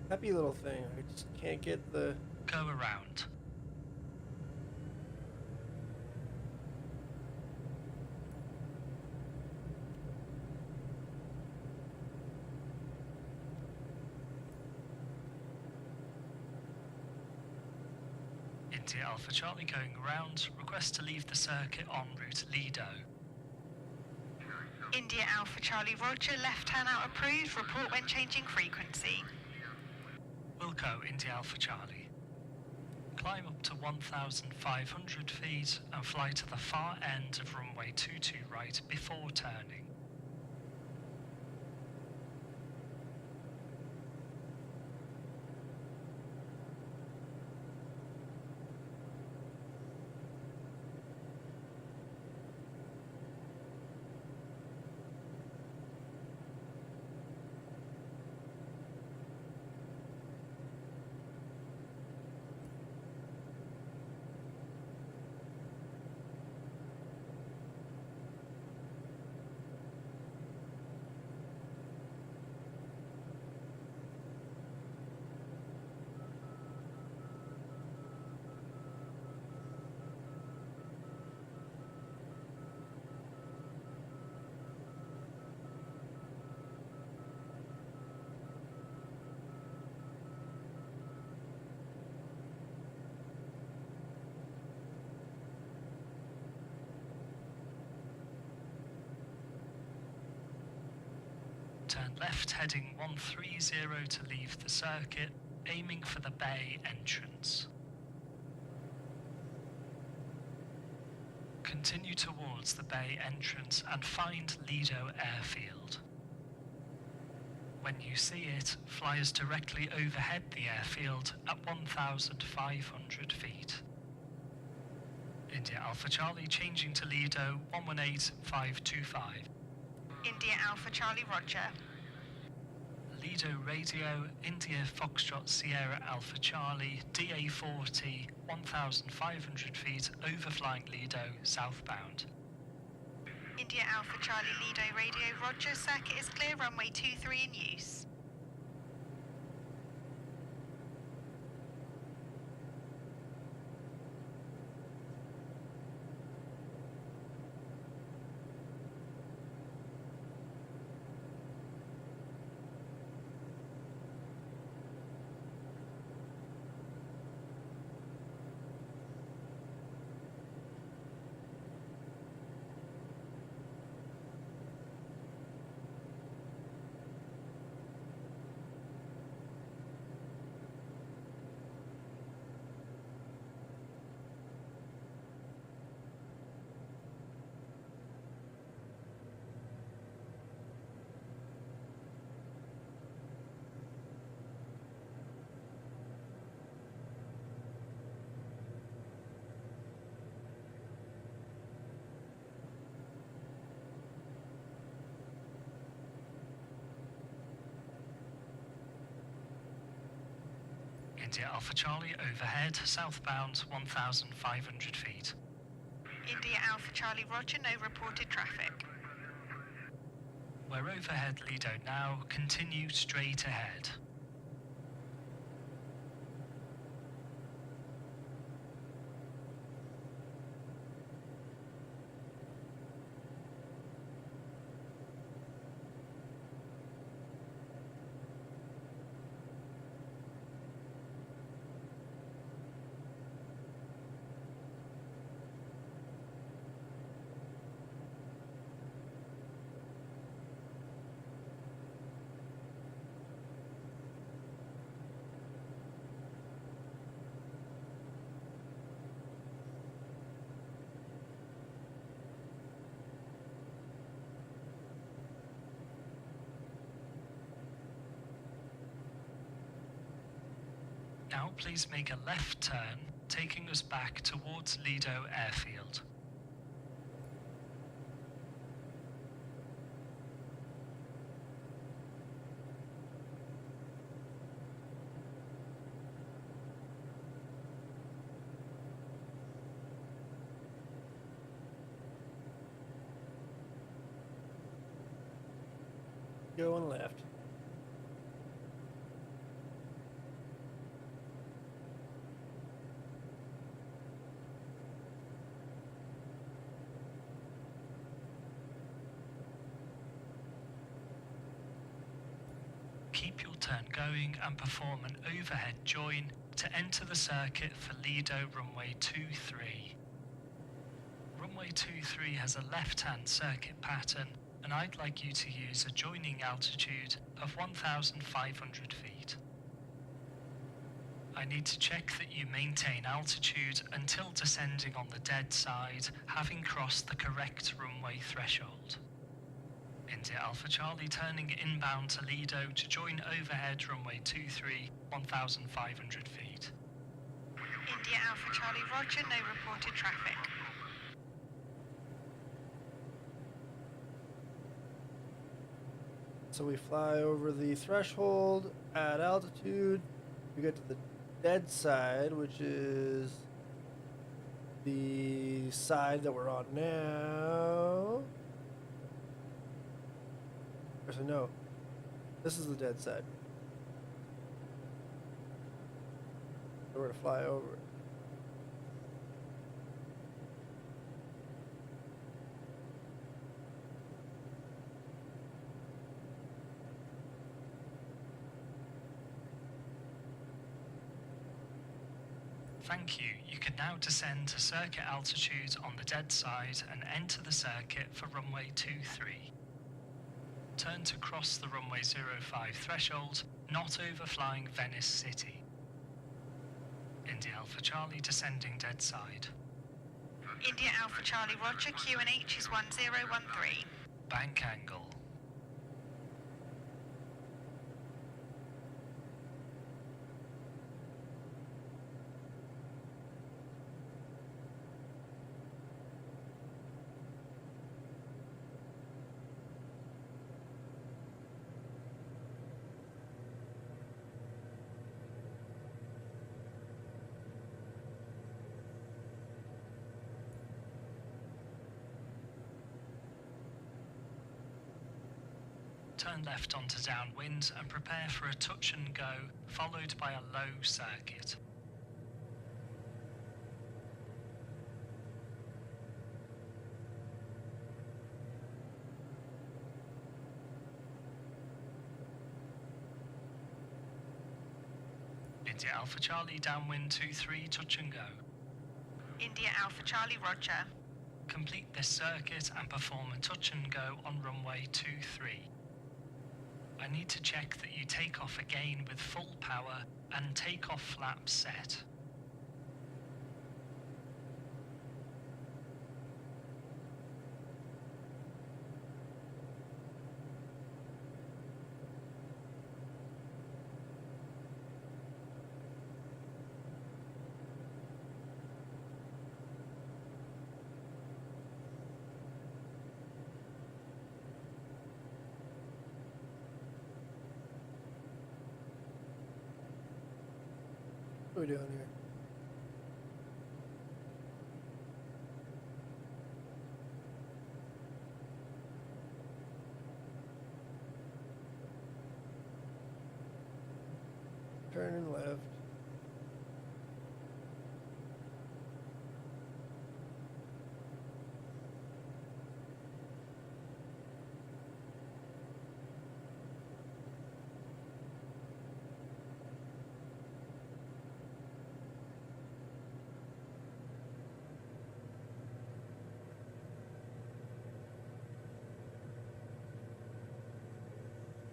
A: Happy little thing. I just can't get the...
B: Go around. India Alpha Charlie going around. Request to leave the circuit en route Lido.
E: India Alpha Charlie Roger, left turn out approved. Report when changing frequency.
B: Wilco, India Alpha Charlie. Climb up to 1,500 feet and fly to the far end of runway 22 right before turning. Turn left heading 130 to leave the circuit, aiming for the bay entrance. Continue towards the bay entrance and find Lido Airfield. When you see it, fly us directly overhead the airfield at 1,500 feet. India Alpha Charlie changing to Lido 118525.
E: India Alpha Charlie Roger.
B: Lido Radio, India Foxtrot Sierra Alpha Charlie, DA40, 1,500 feet, overflying Lido, southbound.
E: India Alpha Charlie Lido Radio Roger, circuit is clear, runway 23 in use.
B: India Alpha Charlie overhead, southbound 1,500 feet.
E: India Alpha Charlie Roger, no reported traffic.
B: We're overhead Lido now, continue straight ahead. Now please make a left turn, taking us back towards Lido Airfield.
A: Go on left.
B: keep your turn going and perform an overhead join to enter the circuit for Lido runway 23. Runway 23 has a left-hand circuit pattern, and I'd like you to use a joining altitude of 1,500 feet. I need to check that you maintain altitude until descending on the dead side, having crossed the correct runway threshold. India Alpha Charlie turning inbound to Lido to join overhead runway 23, 1,500 feet.
E: India Alpha Charlie Roger, no reported traffic.
A: So we fly over the threshold at altitude. We get to the dead side, which is the side that we're on now. Actually, no. This is the dead side. So we're going to fly over it.
B: Thank you. You can now descend to circuit altitude on the dead side and enter the circuit for runway 23. Turn to cross the runway 05 threshold, not overflying Venice City. India Alpha Charlie descending dead side.
E: India Alpha Charlie Roger, QNH is 1013.
B: Bank angle. Turn left onto downwind and prepare for a touch and go, followed by a low circuit. India Alpha Charlie downwind 23, touch and go.
E: India Alpha Charlie Roger.
B: Complete this circuit and perform a touch and go on runway 23. I need to check that you take off again with full power and take off flaps set.
A: What are we doing here? Turning left.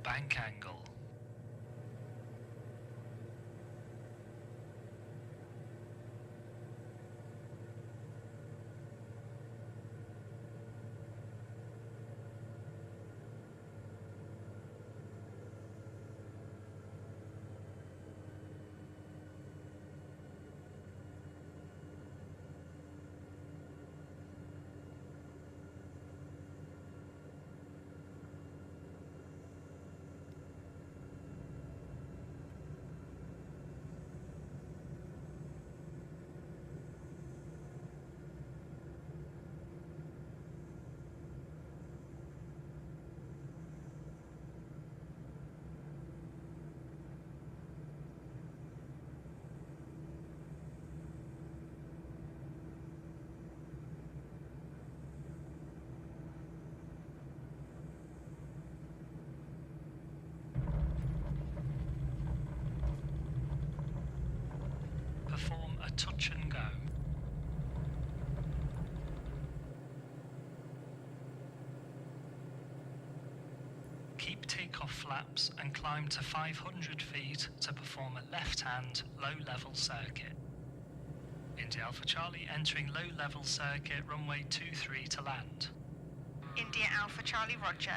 B: Bank angle. touch and go. Keep takeoff flaps and climb to 500 feet to perform a left-hand low-level circuit. India Alpha Charlie entering low-level circuit, runway 23 to land.
E: India Alpha Charlie, roger.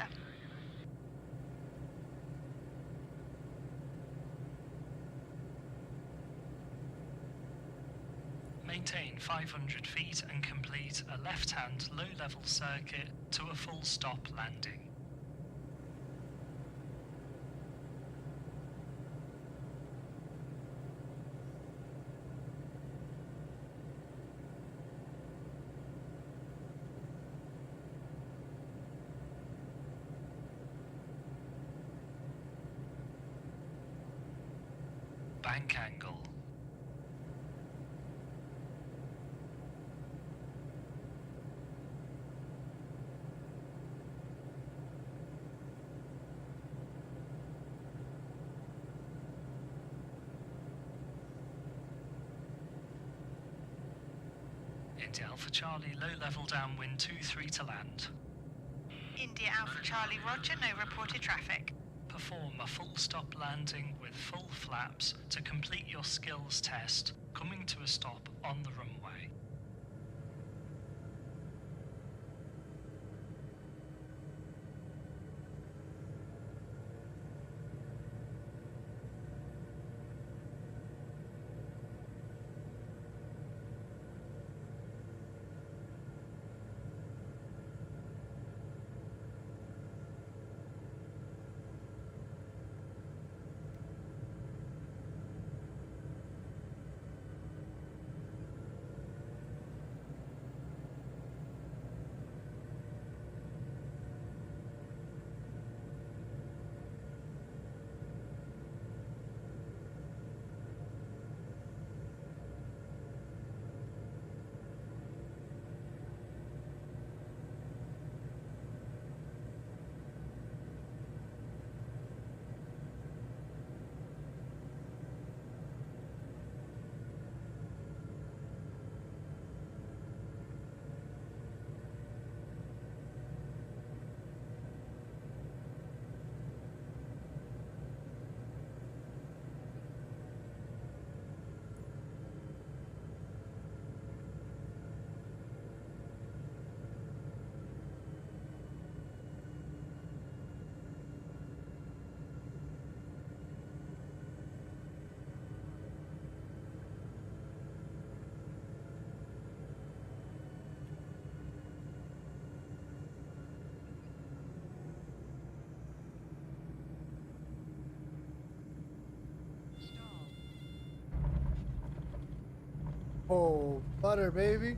B: Maintain 500 feet and complete a left-hand low-level circuit to a full stop landing. Bank angle. India Alpha Charlie, low level downwind 23 to land.
E: India Alpha Charlie, roger, no reported traffic.
B: Perform a full stop landing with full flaps to complete your skills test, coming to a stop on the runway.
A: Oh, butter, baby.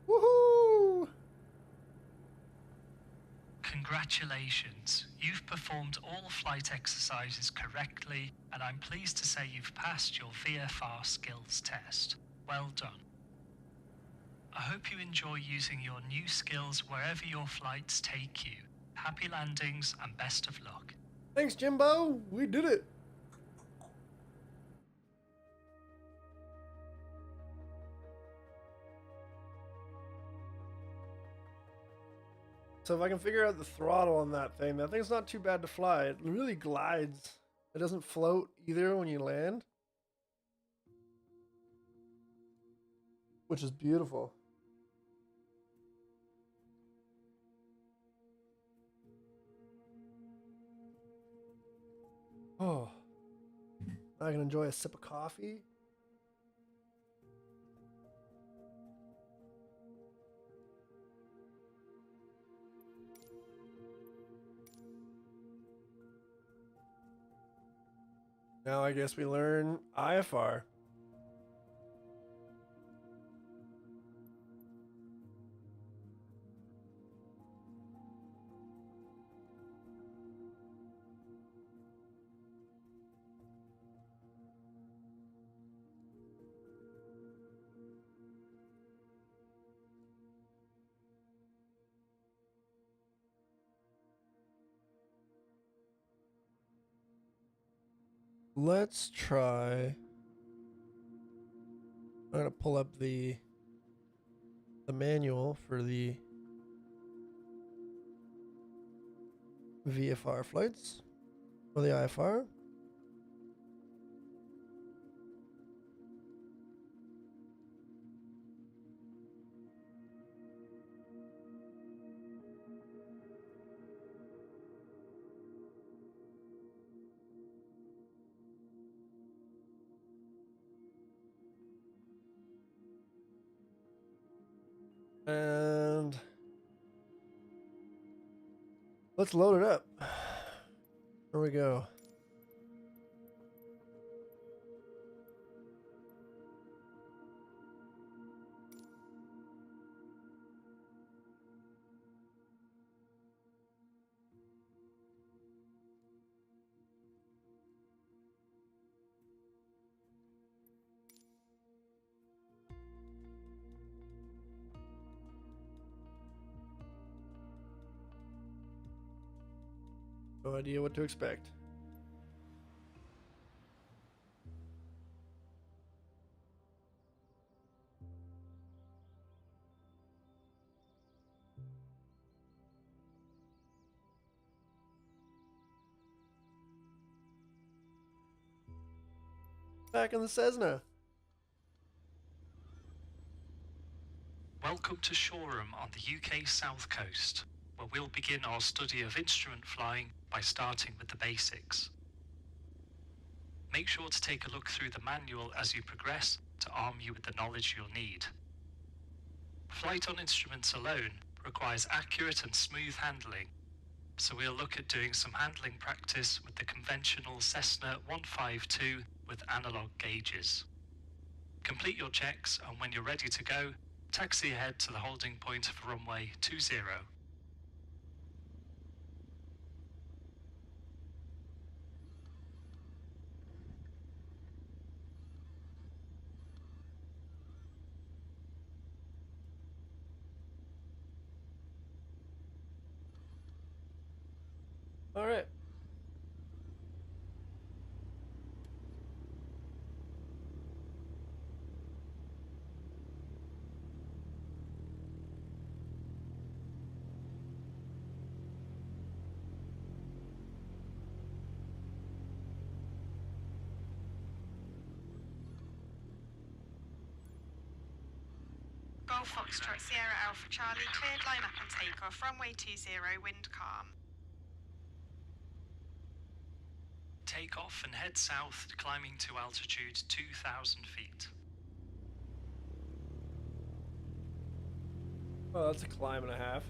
A: Woohoo!
B: Congratulations, you've performed all flight exercises correctly, and I'm pleased to say you've passed your VFR skills test. Well done. I hope you enjoy using your new skills wherever your flights take you. Happy landings and best of luck.
A: Thanks, Jimbo. We did it. So if I can figure out the throttle on that thing's not too bad to fly. It really glides. It doesn't float either when you land, which is beautiful. Oh, I can enjoy a sip of coffee. Now I guess we learn IFR. Let's try. I'm gonna pull up the manual for the VFR flights or the IFR. And let's load it up. Here we go. No idea what to expect. Back in the Cessna.
B: Welcome to Shoreham on the UK South Coast, where we'll begin our study of instrument flying by starting with the basics. Make sure to take a look through the manual as you progress to arm you with the knowledge you'll need. Flight on instruments alone requires accurate and smooth handling, so we'll look at doing some handling practice with the conventional Cessna 152 with analog gauges. Complete your checks, and when you're ready to go, taxi ahead to the holding point of runway 20.
A: All right.
E: Golf Foxtrot Sierra Alpha Charlie, cleared line up and takeoff, runway 20, wind calm.
B: Take off and head south, climbing to altitude 2,000 feet.
A: Oh, that's a climb and a half.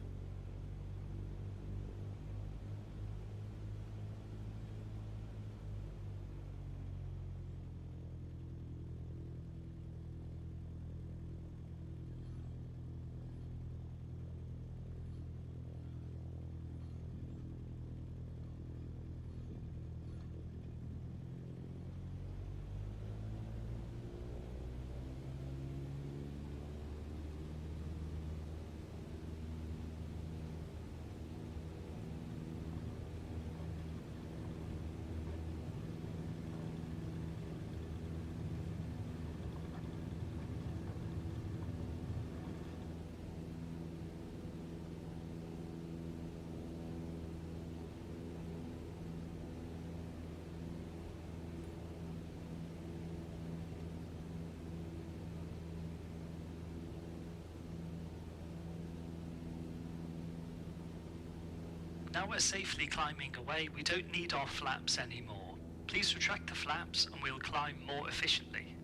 B: Now we're safely climbing away, we don't need our flaps anymore. Please retract the flaps and we'll climb more efficiently.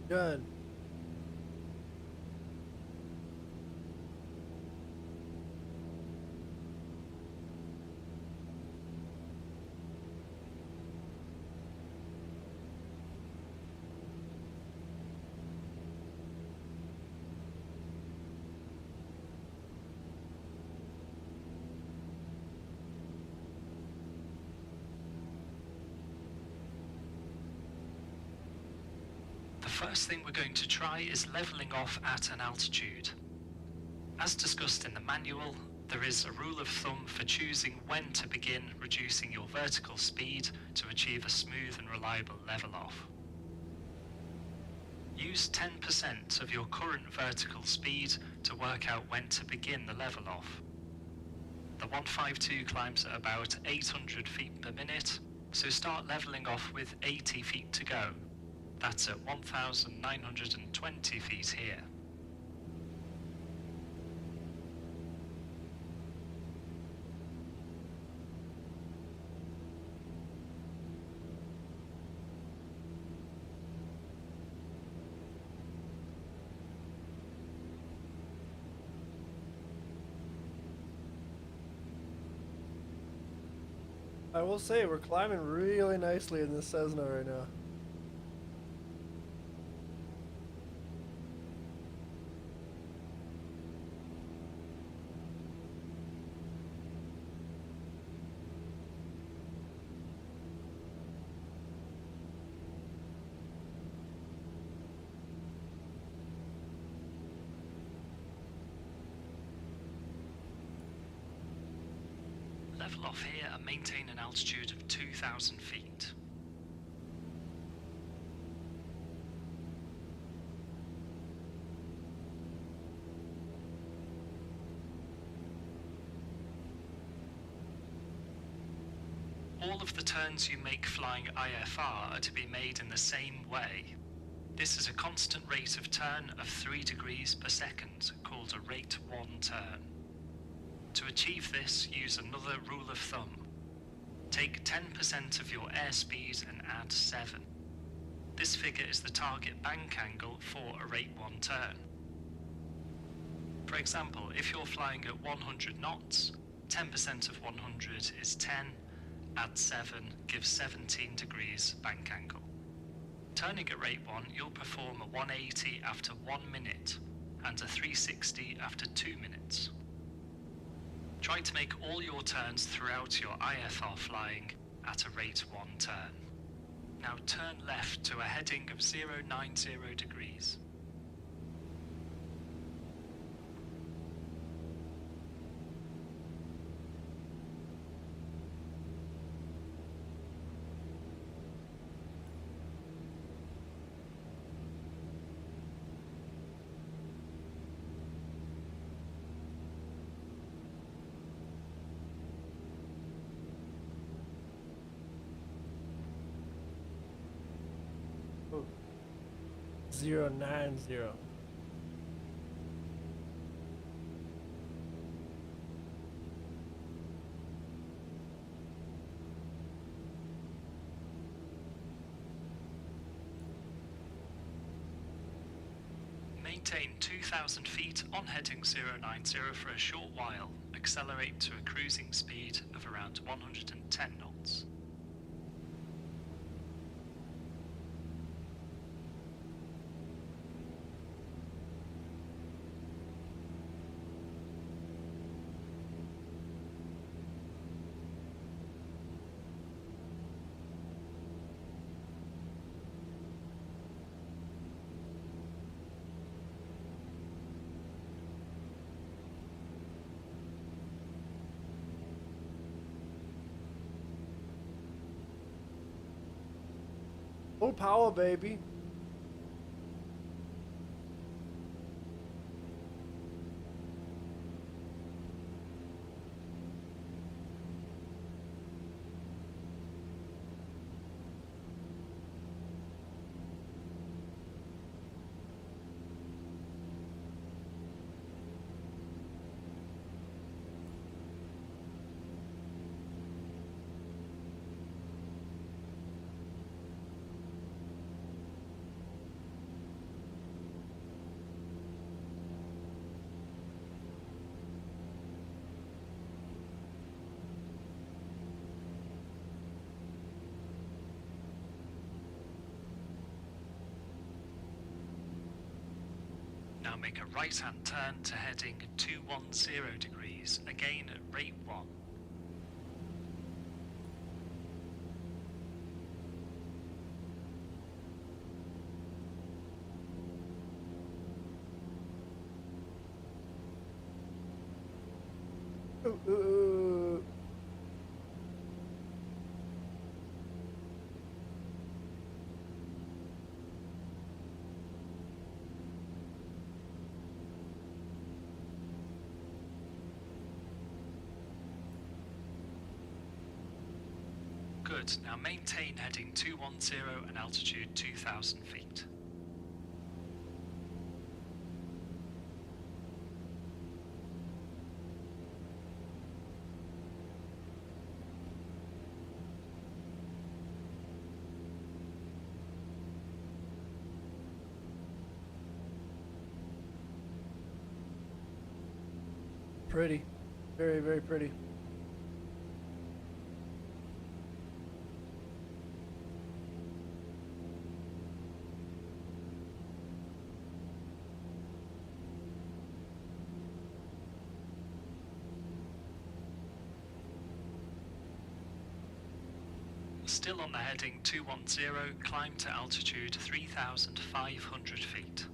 A: Good.
B: The first thing we're going to try is leveling off at an altitude. As discussed in the manual, There is a rule of thumb for choosing when to begin reducing your vertical speed to achieve a smooth and reliable level off. Use 10% of your current vertical speed to work out when to begin the level off. The 152 climbs at about 800 feet per minute, so start leveling off with 80 feet to go. That's at 1,920 feet here.
A: I will say, we're climbing really nicely in this Cessna right now.
B: Level off here and maintain an altitude of 2,000 feet. All of the turns you make flying IFR are to be made in the same way. This is a constant rate of turn of 3 degrees per second, called a rate 1 turn. To achieve this, use another rule of thumb. Take 10% of your airspeed and add 7. This figure is the target bank angle for a rate 1 turn. For example, if you're flying at 100 knots, 10% of 100 is 10, add 7 gives 17 degrees bank angle. Turning at rate 1, you'll perform a 180 after 1 minute and a 360 after 2 minutes. Try to make all your turns throughout your IFR flying at a rate 1 turn. Now turn left to a heading of 090 degrees.
A: Oh. 090.
B: Maintain 2,000 feet on heading 090 for a short while. Accelerate to a cruising speed of around 110 knots.
A: Full power, baby.
B: Now make a right-hand turn to heading 210 degrees, again at rate 1. Good. Now maintain heading 210 and altitude 2,000 feet.
A: Pretty. Very, very pretty.
B: Still on the heading 210, climb to altitude 3,500 feet.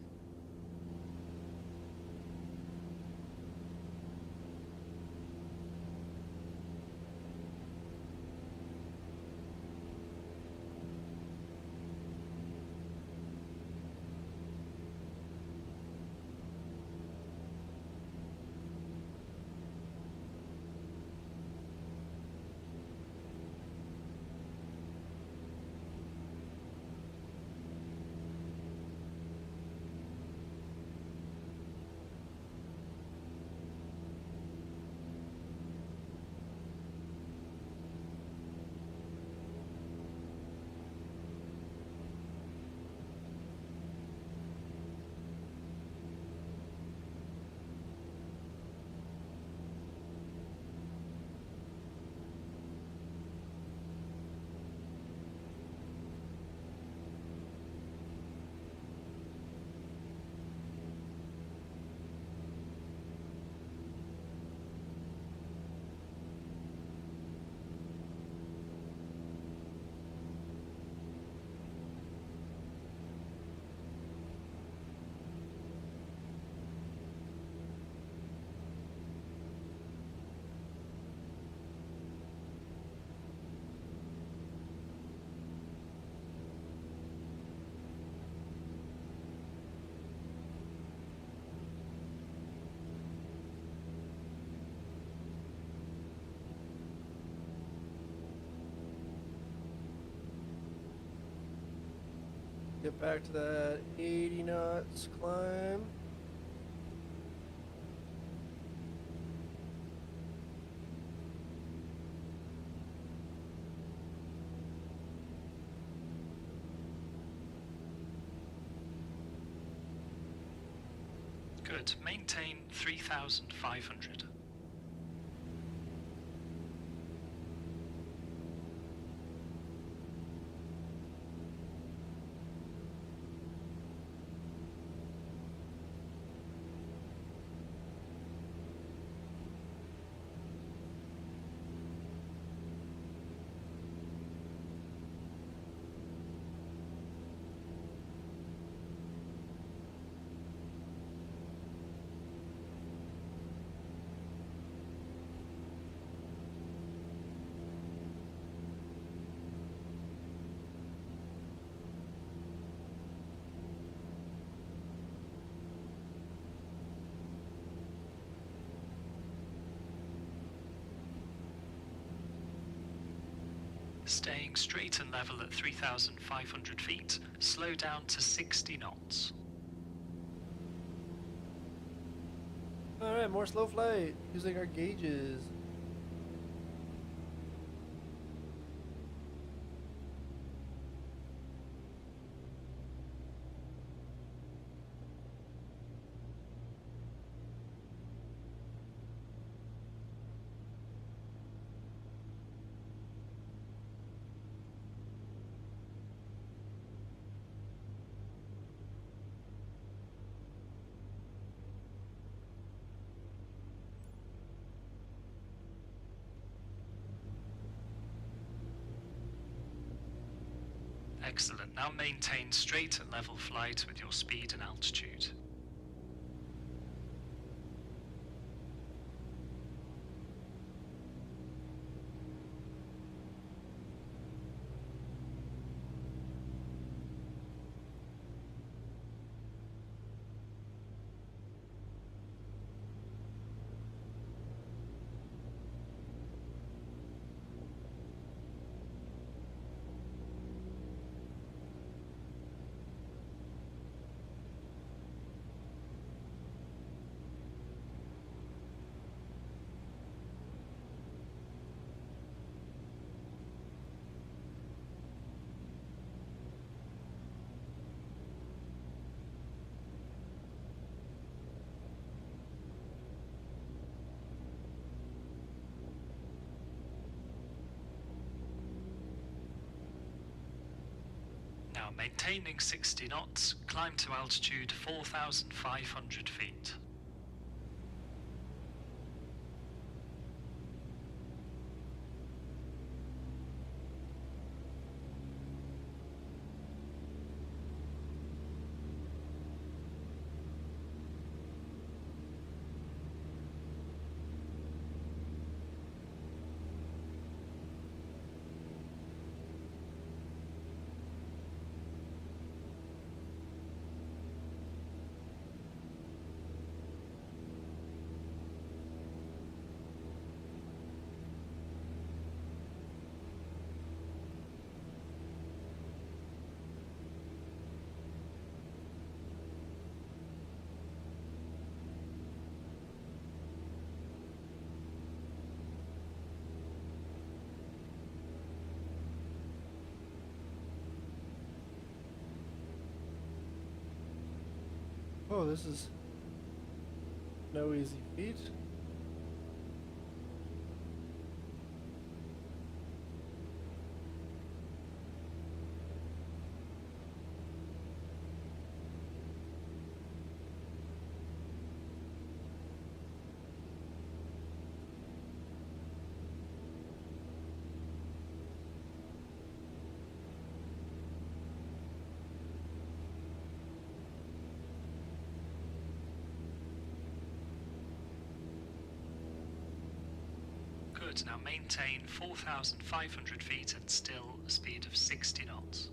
A: Get back to that 80 knots climb.
B: Good. Maintain 3,500. Staying straight and level at 3,500 feet, slow down to 60 knots.
A: Alright, more slow flight using our gauges.
B: Excellent. Now maintain straight and level flight with your speed and altitude. Maintaining 60 knots, climb to altitude 4,500 feet.
A: Oh, this is no easy feat.
B: Good, now maintain 4,500 feet and still a speed of 60 knots.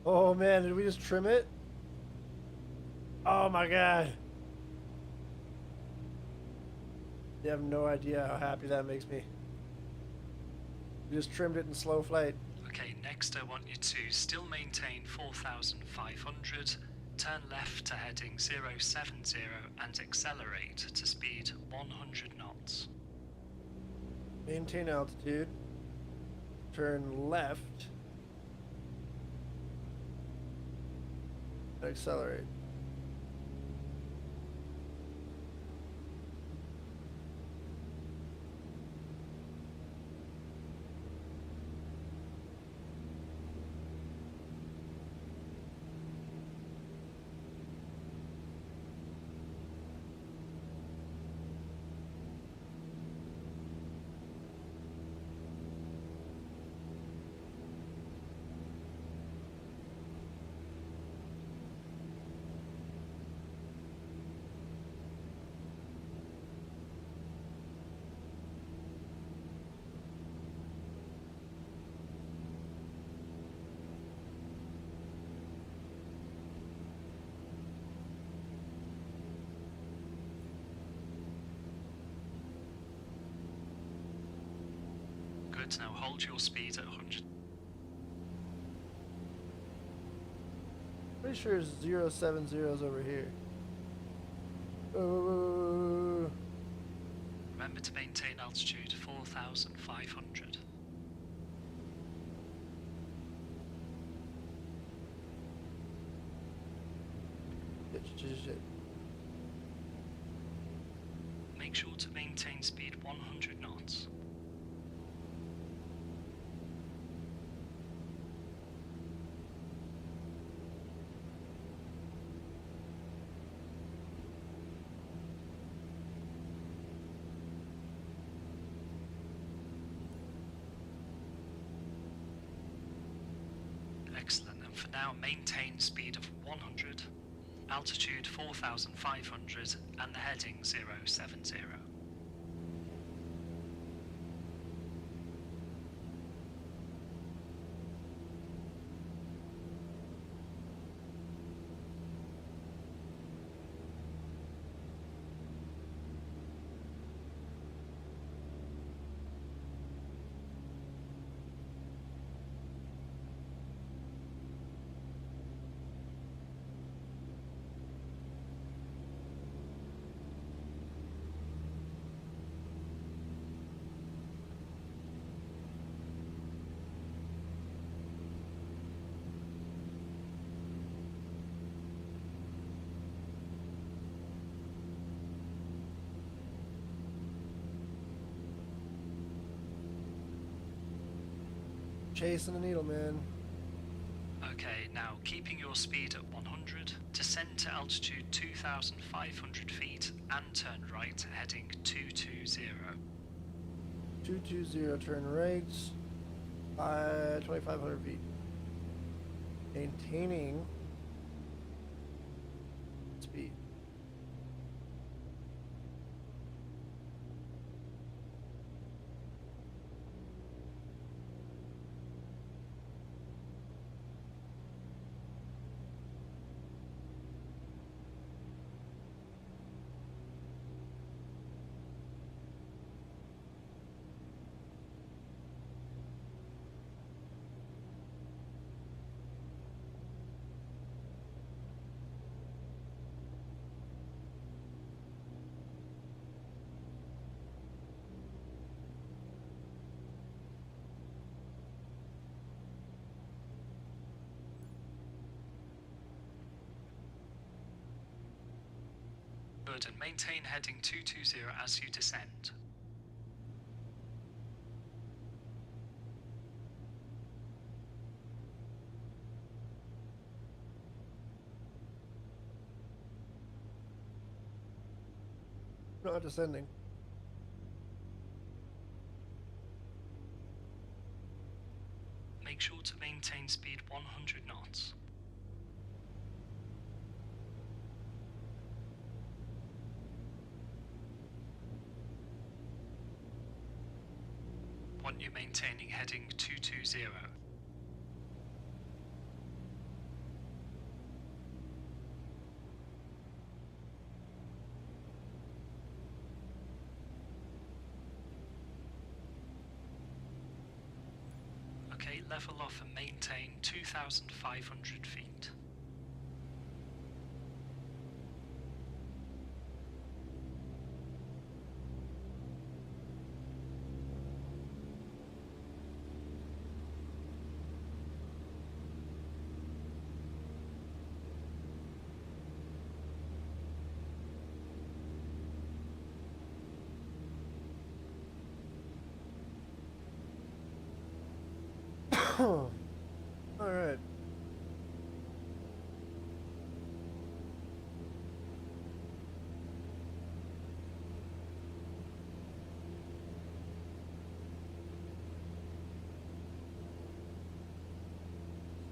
A: Oh man, did we just trim it? Oh my god. You have no idea how happy that makes me. We just trimmed it in slow flight.
B: Okay, next I want you to still maintain 4,500, turn left to heading 070 and accelerate to speed 100 knots.
A: Maintain altitude. Turn left. Accelerate.
B: Good, now hold your speed at 100.
A: Pretty sure 070 is over here. Oh.
B: Remember to maintain altitude 4,500.
A: Shit.
B: Make sure to maintain speed 100 knots. Excellent, and for now maintain speed of 100, altitude 4,500 and the heading 070.
A: chasing a needle, man.
B: Okay, now keeping your speed at 100, descend to altitude 2,500 feet and turn right, heading 220.
A: 220, turn right. 2,500 feet. Maintaining speed.
B: Good, and maintain heading 220 as you descend.
A: Not descending.
B: Make sure to maintain speed 100 knots. Want you maintaining heading 220. Okay, level off and maintain 2,500 feet.
A: All right.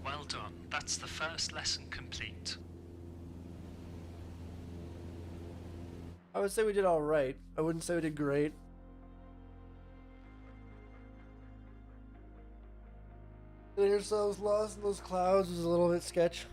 B: Well done, that's the first lesson complete.
A: I would say we did all right. I wouldn't say we did great. Getting ourselves lost in those clouds was a little bit sketch.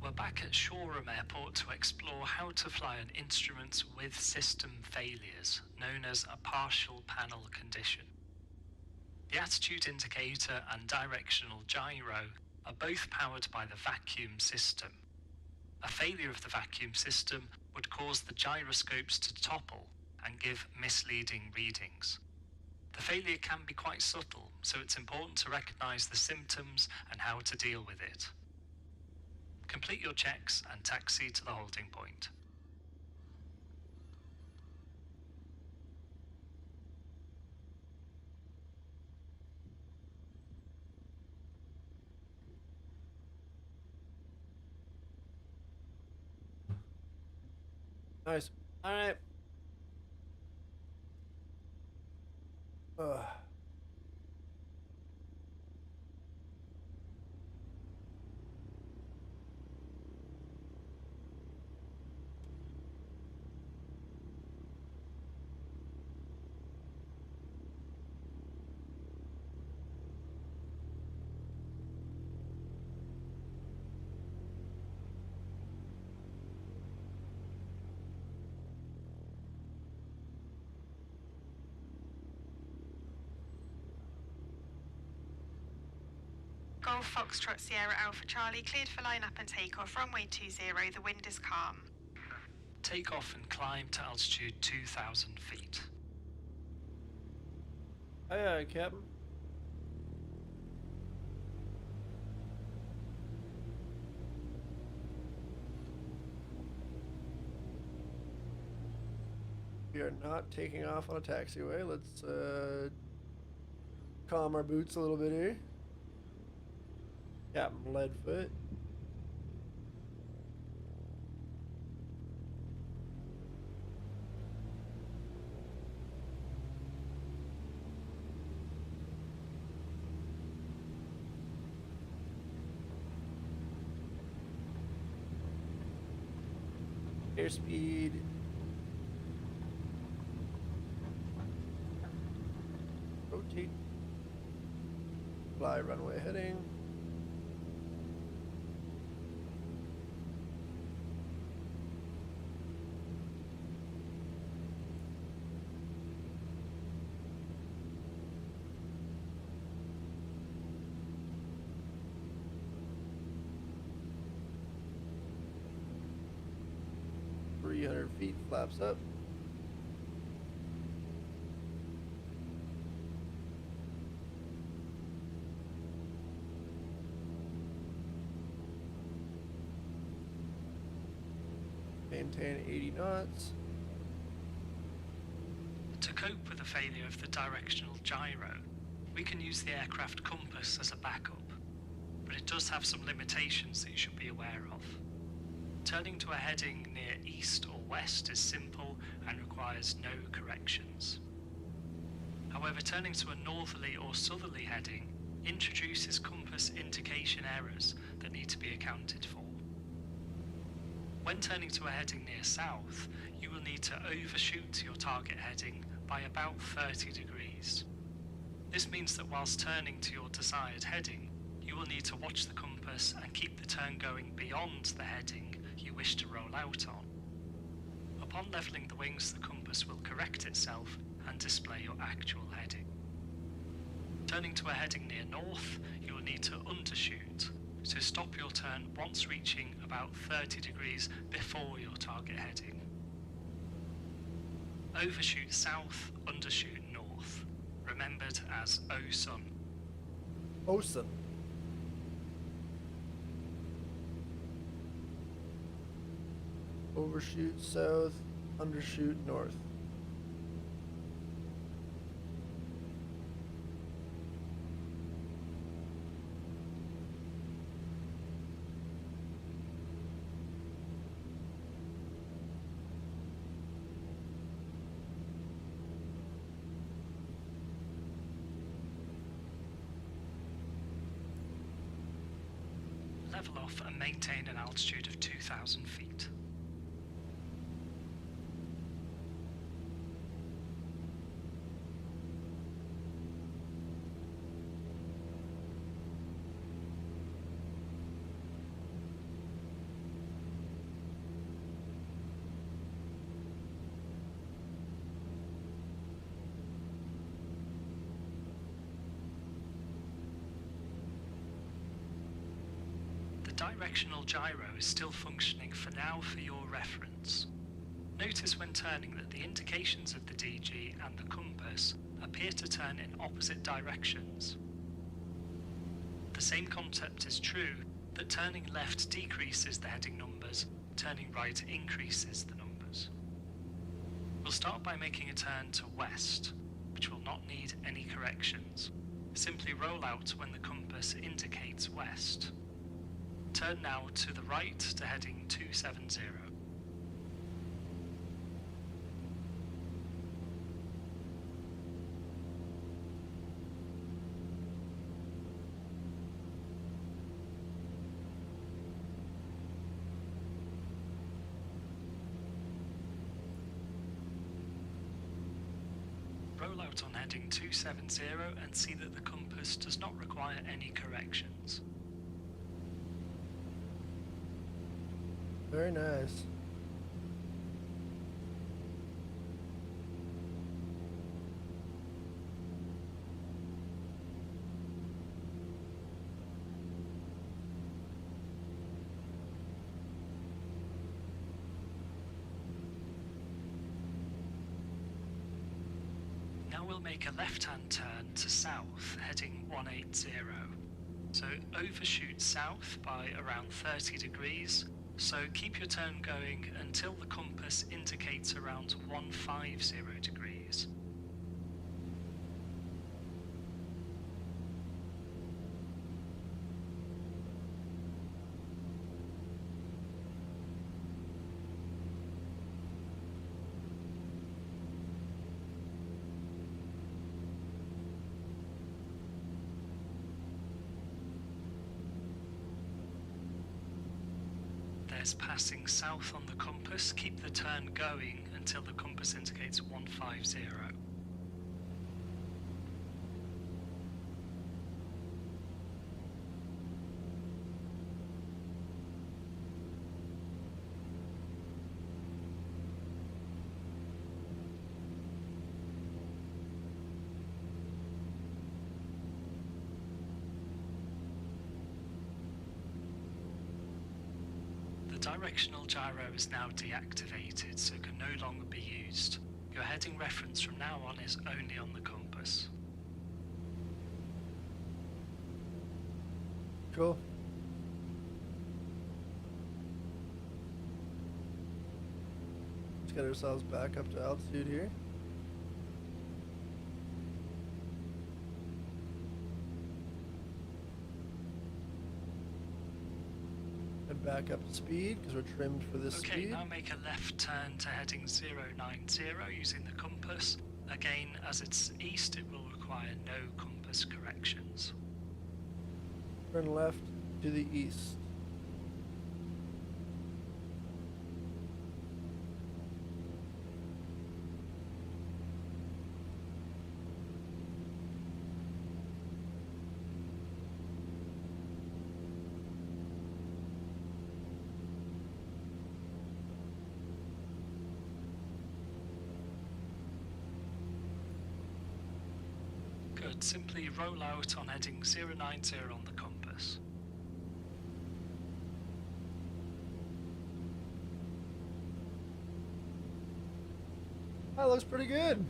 B: We're back at Shoreham Airport to explore how to fly an instrument with system failures, known as a partial panel condition. The attitude indicator and directional gyro are both powered by the vacuum system. A failure of the vacuum system would cause the gyroscopes to topple and give misleading readings. The failure can be quite subtle, so it's important to recognize the symptoms and how to deal with it. Complete your checks and taxi to the holding point.
A: Nice. All right. Ugh.
E: Golf Foxtrot Sierra Alpha Charlie, cleared for line-up and takeoff, runway 20, the wind is calm.
B: Take off and climb to altitude 2,000 feet.
A: Aye, aye, Captain. We are not taking off on a taxiway. Let's calm our boots a little bit here. Captain Leadfoot. Airspeed. Rotate. Fly runway heading. Feet, flaps up. Maintain 80 knots.
B: To cope with the failure of the directional gyro, we can use the aircraft compass as a backup, but it does have some limitations that you should be aware of. Turning to a heading near east or west is simple and requires no corrections. However, turning to a northerly or southerly heading introduces compass indication errors that need to be accounted for. When turning to a heading near south, you will need to overshoot your target heading by about 30 degrees. This means that whilst turning to your desired heading, you will need to watch the compass and keep the turn going beyond the heading you wish to roll out on. Upon levelling the wings, the compass will correct itself and display your actual heading. Turning to a heading near north, you will need to undershoot, so stop your turn once reaching about 30 degrees before your target heading. Overshoot south, undershoot north, remembered as OSUN.
A: OSUN. Overshoot south, undershoot north.
B: Level off and maintain an altitude of 2,000 feet. Directional gyro is still functioning for now for your reference. Notice when turning that the indications of the DG and the compass appear to turn in opposite directions. The same concept is true, that turning left decreases the heading numbers, turning right increases the numbers. We'll start by making a turn to west, which will not need any corrections. Simply roll out when the compass indicates west. Turn now to the right to heading 270. Roll out on heading 270 and see that the compass does not require any corrections.
A: Very nice.
B: Now we'll make a left-hand turn to south, heading 180. So overshoot south by around 30 degrees. So keep your turn going until the compass indicates around 150 degrees. There's passing south on the compass. Keep the turn going until the compass indicates 150. The directional gyro is now deactivated, so can no longer be used. Your heading reference from now on is only on the compass.
A: Cool. Let's get ourselves back up to altitude here. And back up to speed because we're trimmed for this
B: Okay,
A: speed.
B: now make a left turn to heading 090 using the compass. Again, as it's east, it will require no compass corrections.
A: Turn left to the east.
B: Good, simply roll out on heading 090 on the compass.
A: That looks pretty good.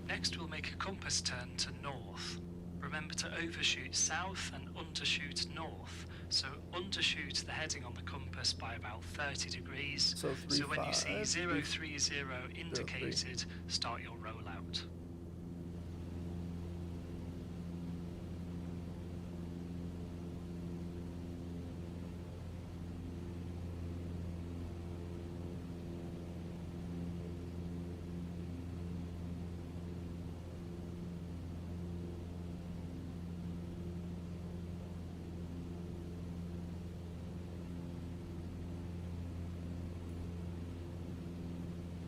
B: Next we'll make a compass turn to north. Remember to overshoot south and undershoot north. So undershoot the heading on the compass by about 30 degrees.
A: So
B: when you see
A: 35,
B: 030 indicated, start your rollout.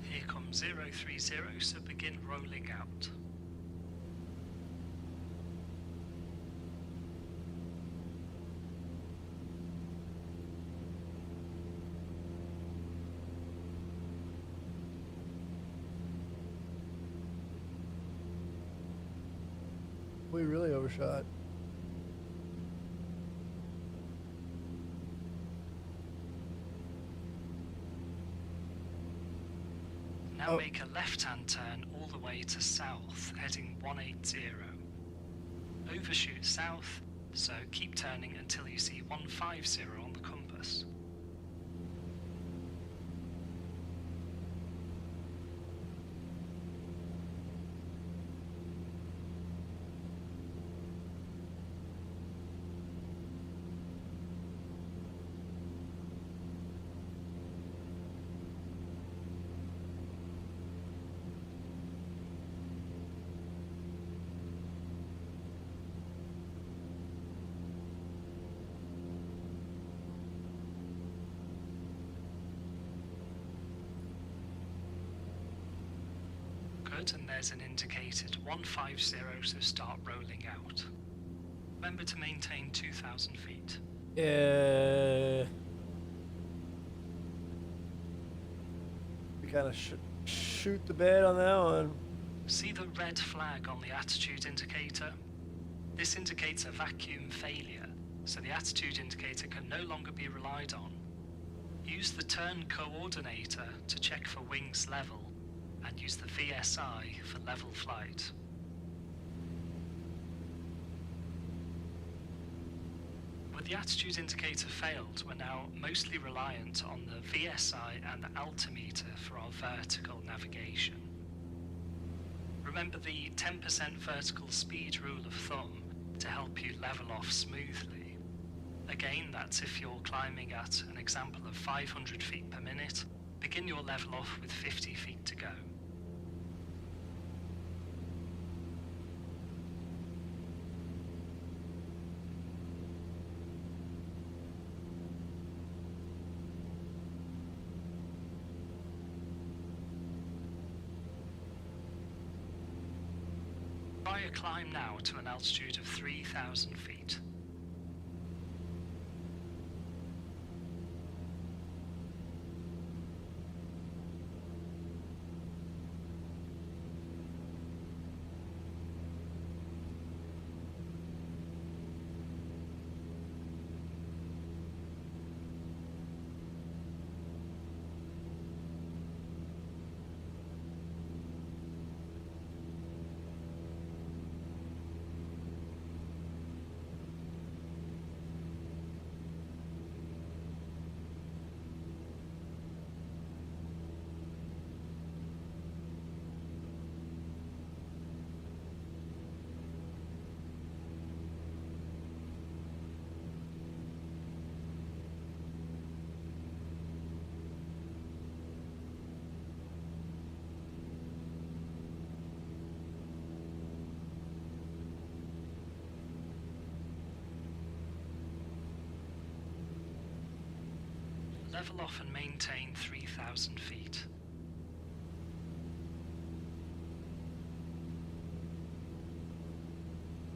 B: Here comes 030, so begin rolling out.
A: We really overshot.
B: Now make a left-hand turn all the way to south, heading 180. Overshoot south, so keep turning until you see 150 on the compass. Good, and there's an indicated 150, so start rolling out. Remember to maintain 2,000 feet.
A: We kind of shoot the bed on that one.
B: See the red flag on the attitude indicator? This indicates a vacuum failure, so the attitude indicator can no longer be relied on. Use the turn coordinator to check for wings level, and use the VSI for level flight. With the attitude indicator failed, we're now mostly reliant on the VSI and altimeter for our vertical navigation. Remember the 10% vertical speed rule of thumb to help you level off smoothly. Again, that's if you're climbing at an example of 500 feet per minute, begin your level off with 50 feet to go. Try a climb now to an altitude of 3,000 feet. Level off and maintain 3,000 feet.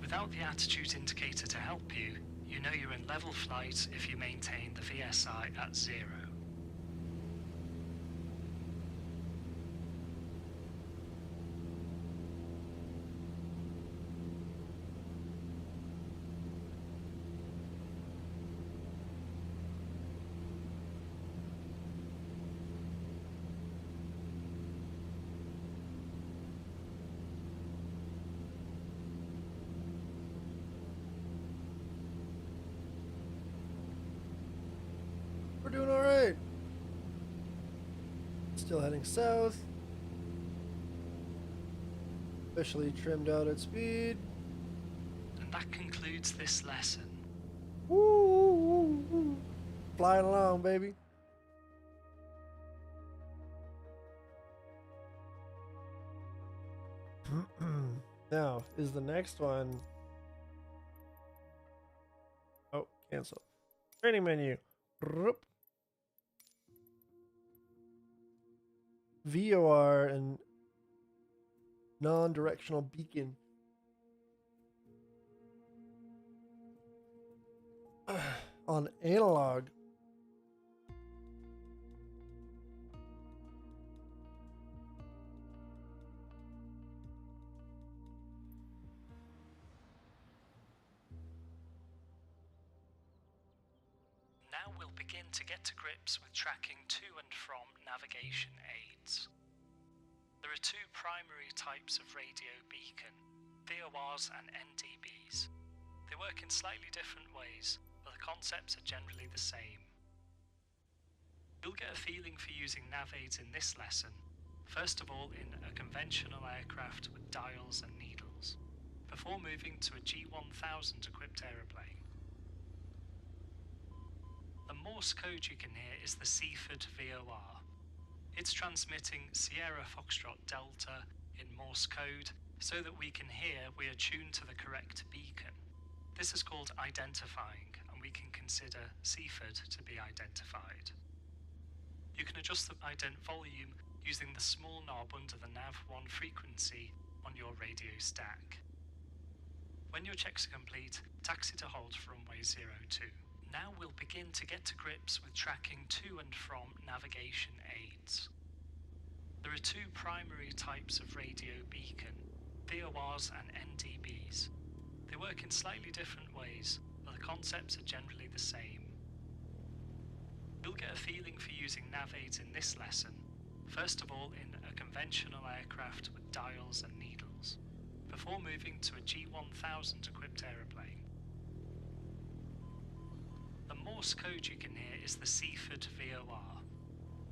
B: Without the attitude indicator to help you, you know you're in level flight if you maintain the VSI at 0.
A: We're doing alright. Still heading south. Officially trimmed out at speed.
B: And that concludes this lesson.
A: Woo, woo, woo, woo. Flying along, baby. Now, is the next one... Oh, cancel. Training menu. Roop. VOR and non-directional beacon. On analog.
B: Now we'll begin to get to grips with tracking to and from navigation aids. There are two primary types of radio beacon, VORs and NDBs. They work in slightly different ways, but the concepts are generally the same. You'll get a feeling for using nav aids in this lesson, first of all in a conventional aircraft with dials and needles, before moving to a G1000 equipped aeroplane. The Morse code you can hear is the Seaford VOR. It's transmitting Sierra Foxtrot Delta in Morse code so that we can hear we are tuned to the correct beacon. This is called identifying, and we can consider Seaford to be identified. You can adjust the ident volume using the small knob under the nav1 frequency on your radio stack. When your checks are complete, taxi to hold for runway 02. Now we'll begin to get to grips with tracking to and from navigation aids. There are two primary types of radio beacon, VORs and NDBs. They work in slightly different ways, but the concepts are generally the same. You'll get a feeling for using nav aids in this lesson, first of all in a conventional aircraft with dials and needles, before moving to a G1000 equipped aeroplane. The Morse code you can hear is the Seaford VOR.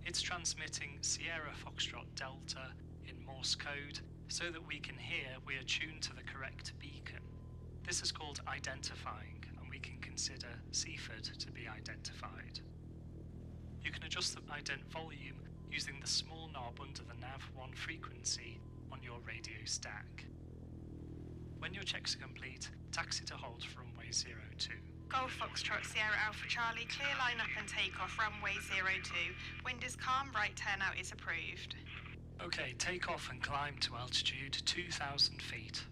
B: It's transmitting Sierra Foxtrot Delta in Morse code so that we can hear we are tuned to the correct beacon. This is called identifying, and we can consider Seaford to be identified. You can adjust the ident volume using the small knob under the nav1 frequency on your radio stack. When your checks are complete, taxi to hold for runway 02.
E: Golf Foxtrot Sierra Alpha Charlie, clear line up and take off runway 02. Wind is calm, right turnout is approved.
B: Okay, take off and climb to altitude 2,000 feet.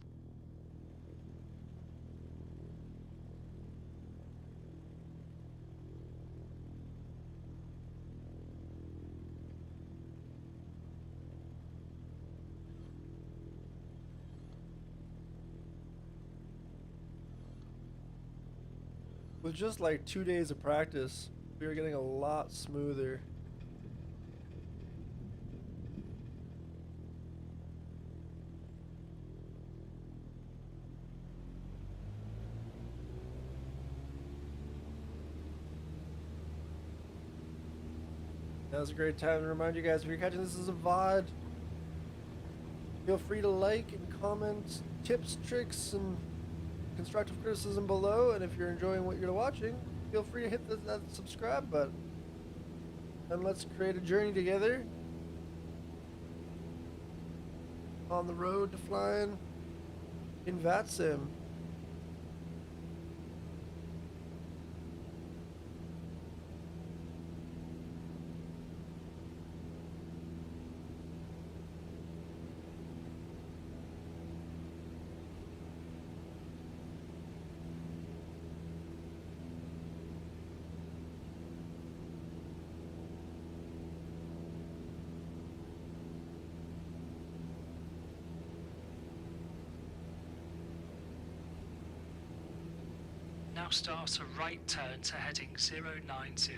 A: With just like 2 days of practice, we are getting a lot smoother. Now's a great time to remind you guys, if you're catching this as a VOD, feel free to like and comment tips, tricks, and constructive criticism below. And if you're enjoying what you're watching, feel free to hit that subscribe button. And let's create a journey together on the road to flying in VATSIM.
B: Now start a right turn to heading 090.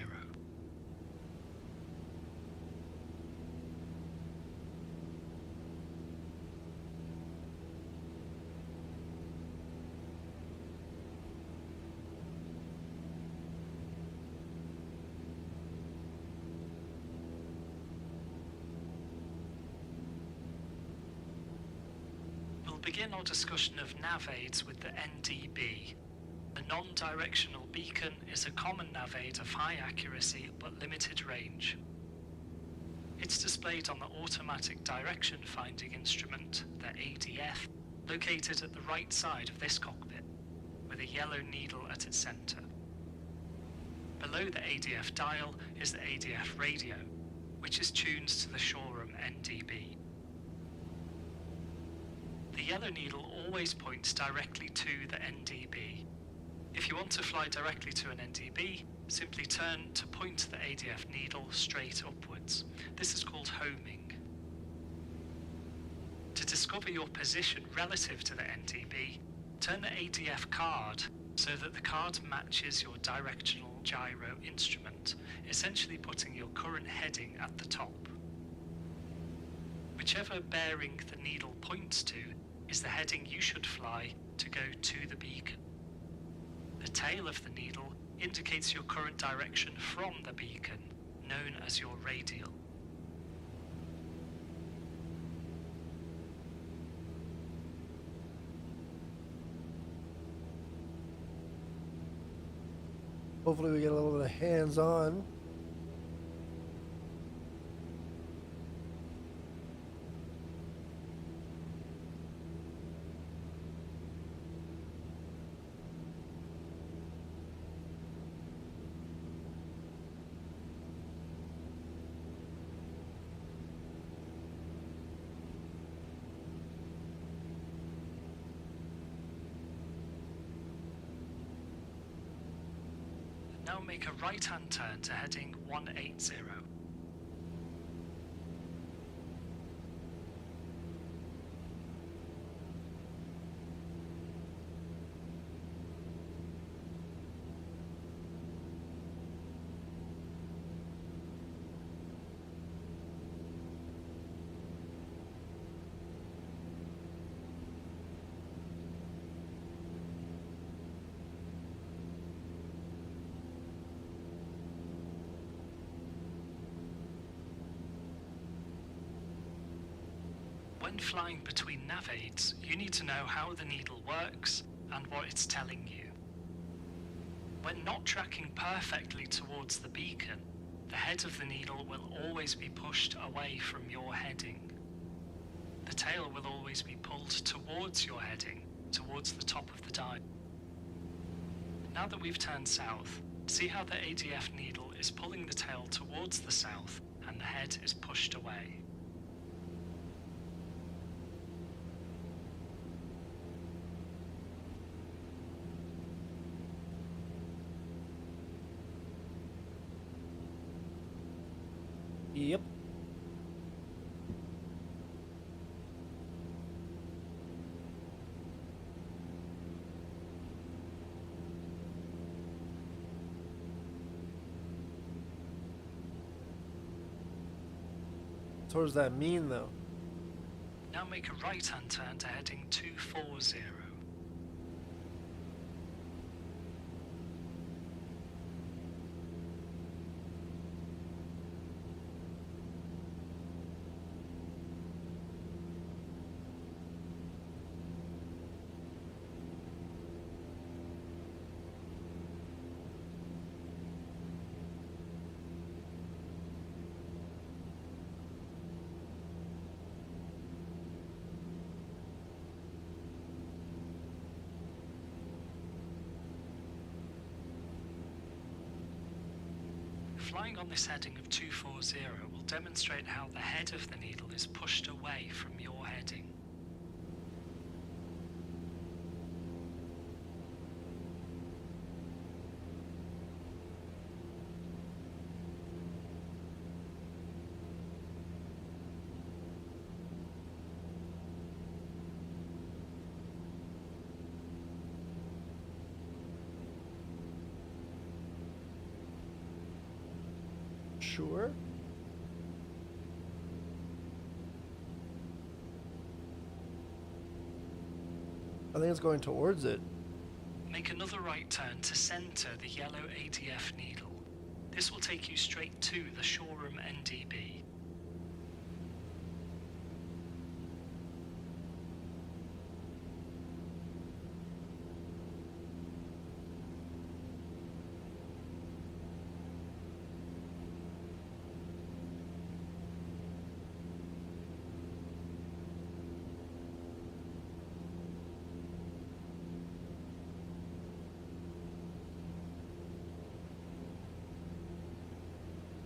B: We'll begin our discussion of nav aids with the NDB. The non-directional beacon is a common nav aid of high accuracy but limited range. It's displayed on the automatic direction finding instrument, the ADF, located at the right side of this cockpit, with a yellow needle at its center. Below the ADF dial is the ADF radio, which is tuned to the Shoreham NDB. The yellow needle always points directly to the NDB. If you want to fly directly to an NDB, simply turn to point the ADF needle straight upwards. This is called homing. To discover your position relative to the NDB, turn the ADF card so that the card matches your directional gyro instrument, essentially putting your current heading at the top. Whichever bearing the needle points to is the heading you should fly to go to the beacon. The tail of the needle indicates your current direction from the beacon, known as your radial.
A: Hopefully we get a little bit of hands-on.
B: Now make a right-hand turn to heading 180. When flying between nav aids, you need to know how the needle works and what it's telling you. When not tracking perfectly towards the beacon, the head of the needle will always be pushed away from your heading. The tail will always be pulled towards your heading, towards the top of the dial. Now that we've turned south, see how the ADF needle is pulling the tail towards the south and the head is pushed away.
A: Yep. So what does that mean, though?
B: Now make a right-hand turn to heading 240. Flying on this heading of 240 will demonstrate how the head of the needle is pushed away from your heading.
A: Sure. I think it's going towards it.
B: Make another right turn to center the yellow ADF needle. This will take you straight to the showroom NDB.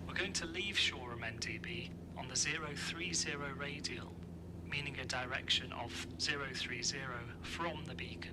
B: We're going to leave showroom NDB on the 030 radial, meaning a direction of 030 from the beacon.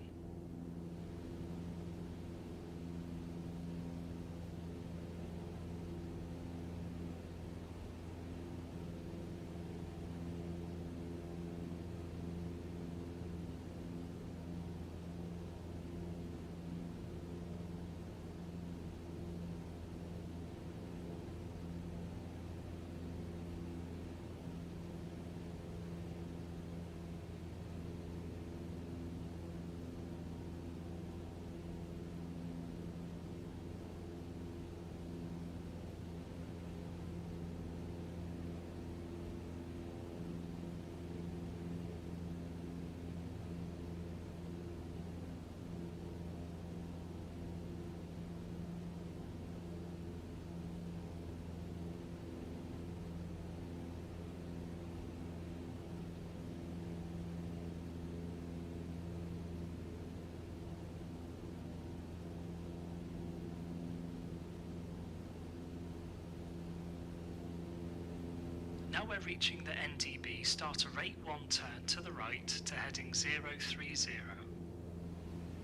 B: Now we're reaching the NDB, start a rate 1 turn to the right to heading 030.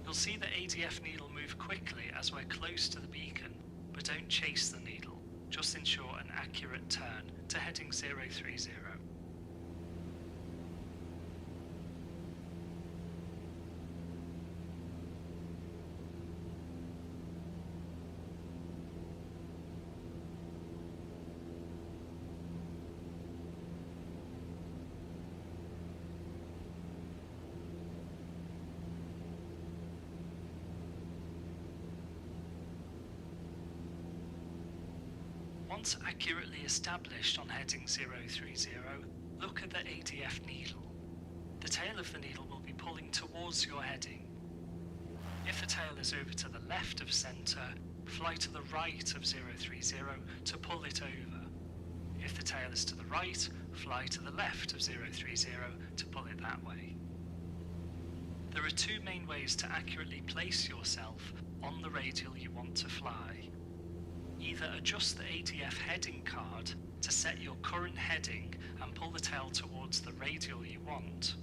B: You'll see the ADF needle move quickly as we're close to the beacon, but don't chase the needle, just ensure an accurate turn to heading 030. Once accurately established on heading 030, look at the ADF needle. the tail of the needle will be pulling towards your heading. If the tail is over to the left of centre, fly to the right of 030 to pull it over. If the tail is to the right, fly to the left of 030 to pull it that way. There are two main ways to accurately place yourself on the radial you want to fly. Either adjust the ADF heading card to set your current heading and pull the tail towards the radial you want,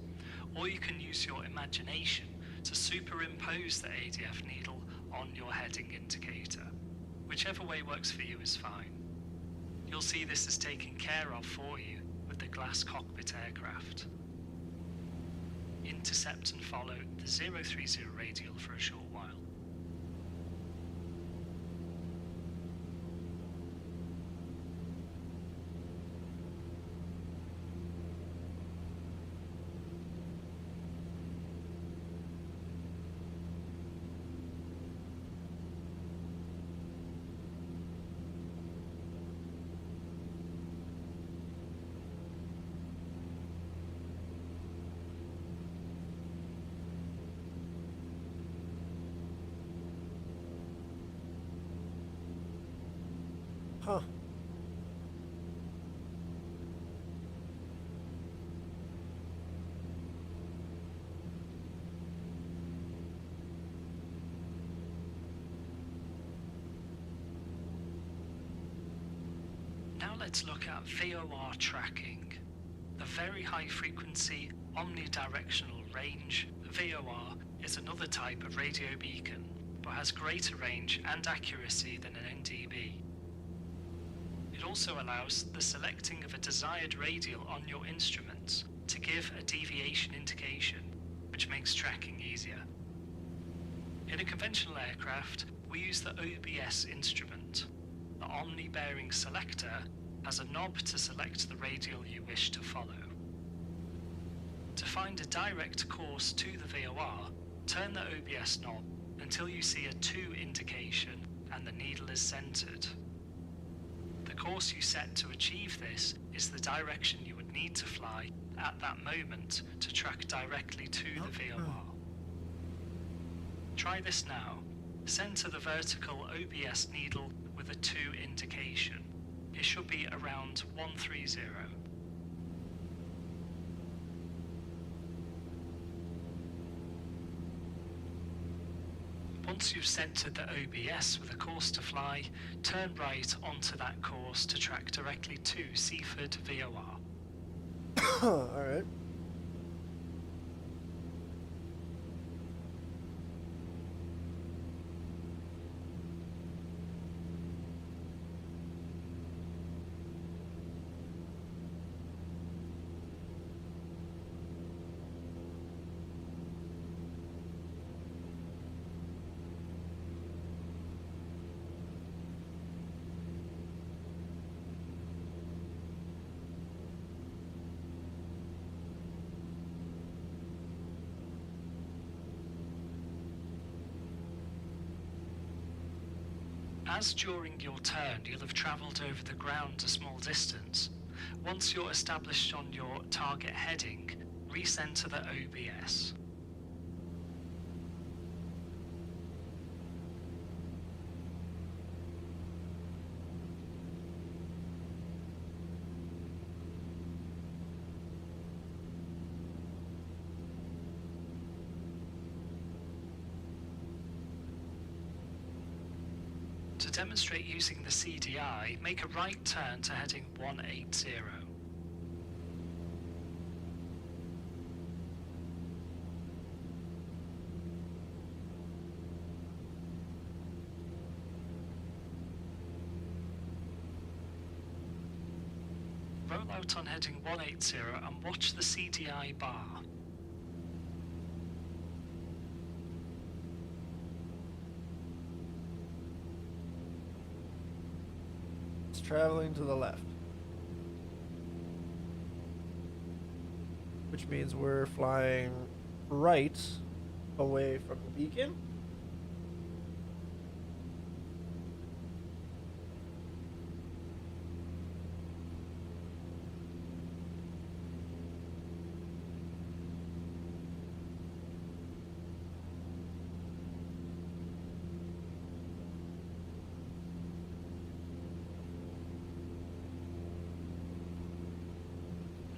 B: or you can use your imagination to superimpose the ADF needle on your heading indicator. Whichever way works for you is fine. You'll see this is taken care of for you with the glass cockpit aircraft. Intercept and follow the 030 radial for a short while.
A: Huh.
B: Now let's look at VOR tracking. The very high frequency omnidirectional range, VOR, is another type of radio beacon, but has greater range and accuracy than an NDB. It also allows the selecting of a desired radial on your instruments to give a deviation indication, which makes tracking easier. In a conventional aircraft, we use the OBS instrument. The omni-bearing selector has a knob to select the radial you wish to follow. To find a direct course to the VOR, turn the OBS knob until you see a 2 indication and the needle is centered. The course you set to achieve this is the direction you would need to fly at that moment to track directly to the VOR. Try this now. Center the vertical OBS needle with a 2 indication. It should be around 130. Once you've centered the OBS with a course to fly, turn right onto that course to track directly to Seaford VOR.
A: Alright.
B: As during your turn you'll have travelled over the ground a small distance, once you're established on your target heading, recenter the OBS. To demonstrate using the CDI, make a right turn to heading 180. Roll out on heading 180 and watch the CDI bar.
A: Traveling to the left, which means we're flying right away from the beacon.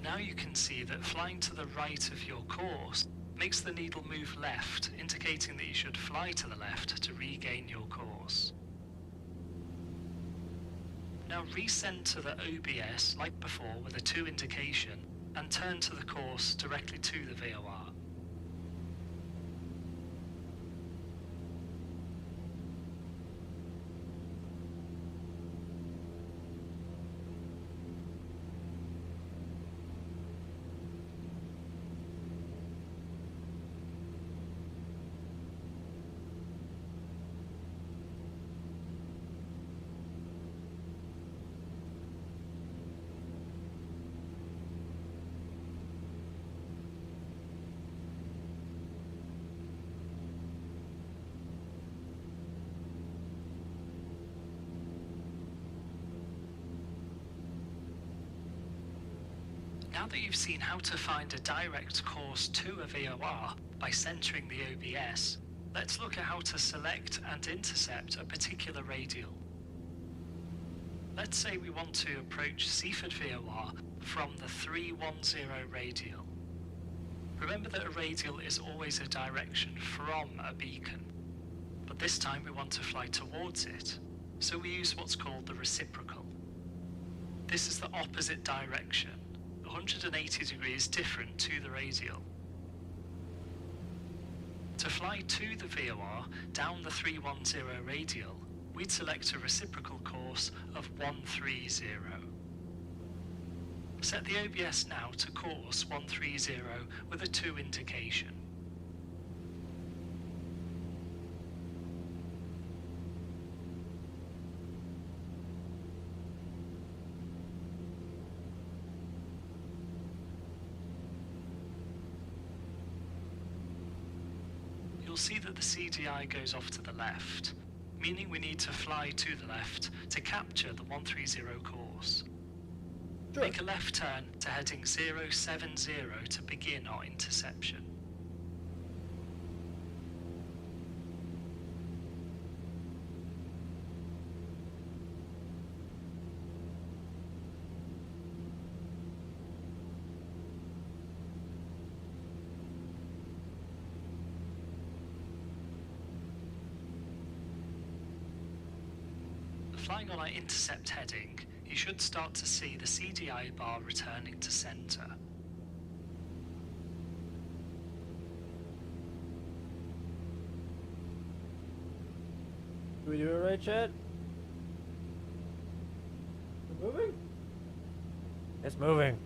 B: Now you can see that flying to the right of your course makes the needle move left, indicating that you should fly to the left to regain your course. Now recenter the OBS like before with a 2 indication and turn to the course directly to the VOR. Now that you've seen how to find a direct course to a VOR by centering the OBS, let's look at how to select and intercept a particular radial. Let's say we want to approach Seaford VOR from the 310 radial. Remember that a radial is always a direction from a beacon, but this time we want to fly towards it, so we use what's called the reciprocal. This is the opposite direction, 180 degrees different to the radial. To fly to the VOR down the 310 radial, we'd select a reciprocal course of 130. Set the OBS now to course 130 with a 2 indication. You'll see that the CDI goes off to the left, meaning we need to fly to the left to capture the 130 course.
A: Sure.
B: Make a left turn to heading 070 to begin our interception. Flying on our intercept heading, you should start to see the CDI bar returning to center.
A: Do we do it right, Chad? It's moving? It's moving.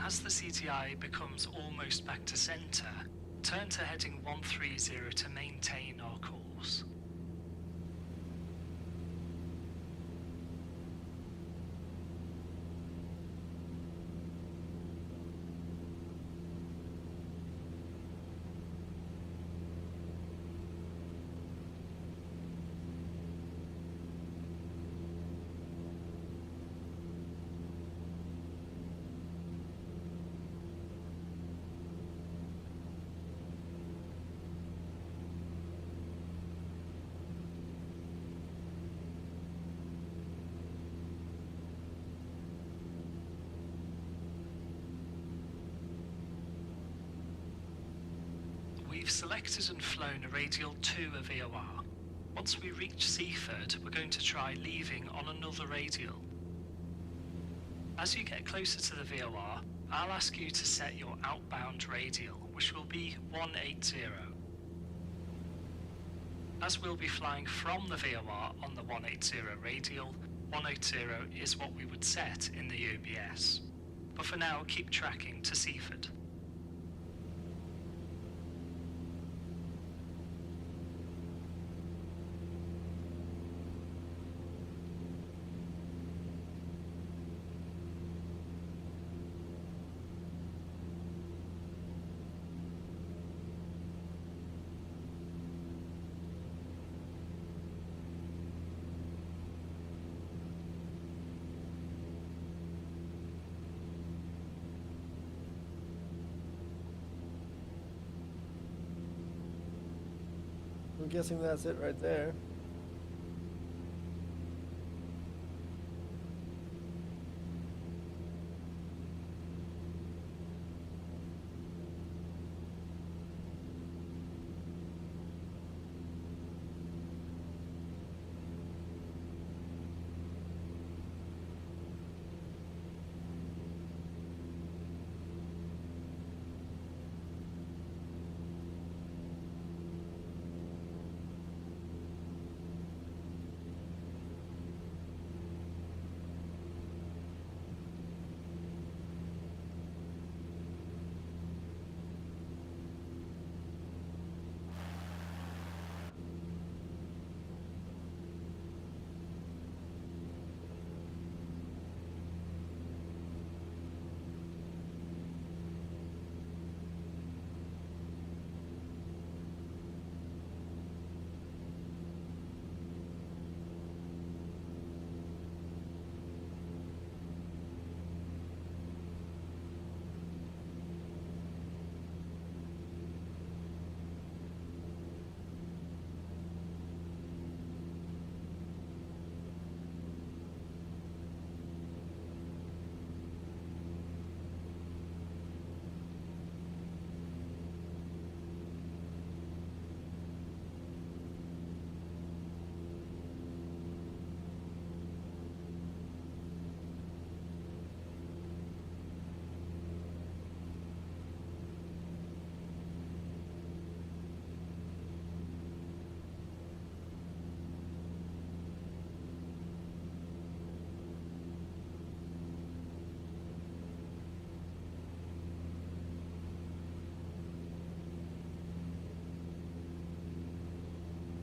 B: As the CDI becomes almost back to center, turn to heading 130 to maintain our course. We've selected and flown a radial to a VOR. Once we reach Seaford, we're going to try leaving on another radial. As you get closer to the VOR, I'll ask you to set your outbound radial, which will be 180. As we'll be flying from the VOR on the 180 radial, 180 is what we would set in the OBS. But for now, keep tracking to Seaford.
A: I'm guessing that's it right there.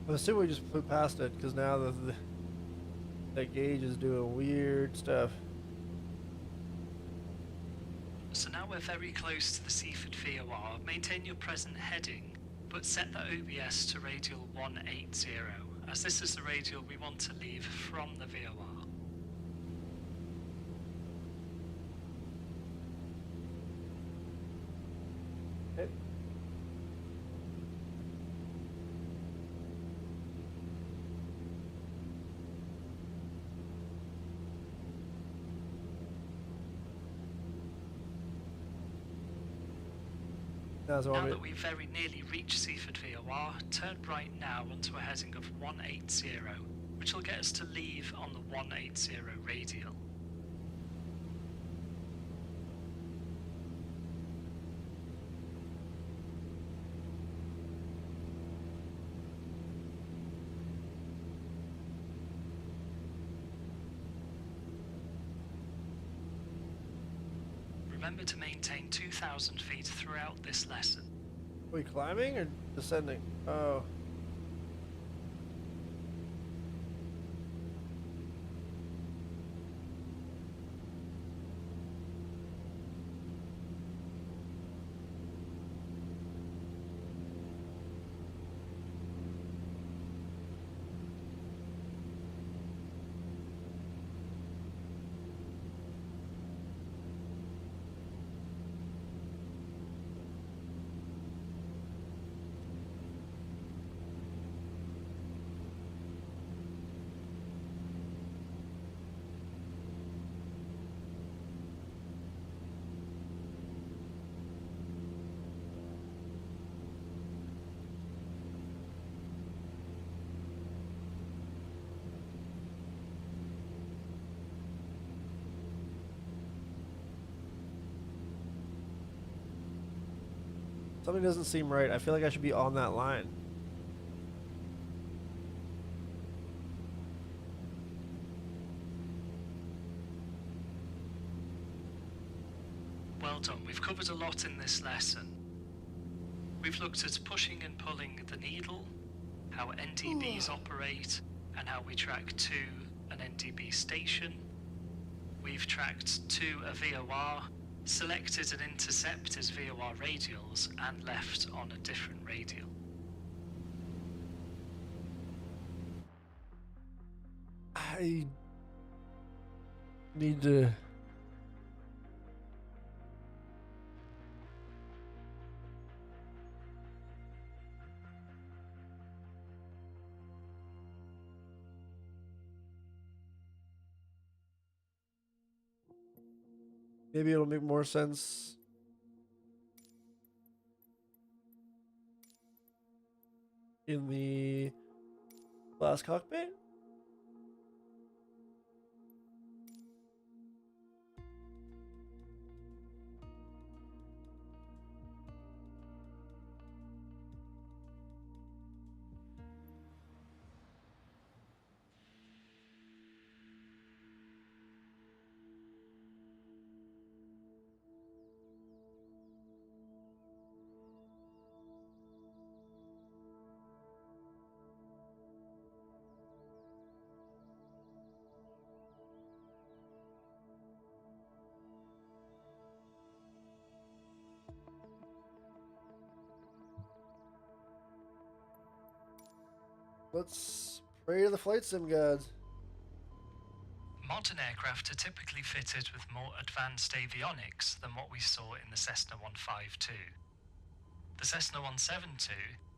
A: I assume we just flew past it because now the gauge is doing weird stuff.
B: So now we're very close to the Seaford VOR. Maintain your present heading, but set the OBS to radial 180, as this is the radial we want to leave from the VOR.
A: Okay.
B: Now that we've very nearly reached Seaford VOR, turn right now onto a heading of 180, which will get us to leave on the 180 radial. Remember to maintain 2,000 feet throughout this lesson.
A: Are we climbing or descending? Oh. Something doesn't seem right. I feel like I should be on that line.
B: Well done. We've covered a lot in this lesson. We've looked at pushing and pulling the needle, how NDBs operate, and how we track to an NDB station. We've tracked to a VOR, selected and intercepted VOR radials, and left on a different radial.
A: I need to. Maybe it'll make more sense in the glass cockpit. Let's pray to the flight sim gods.
B: Modern aircraft are typically fitted with more advanced avionics than what we saw in the Cessna 152. The Cessna 172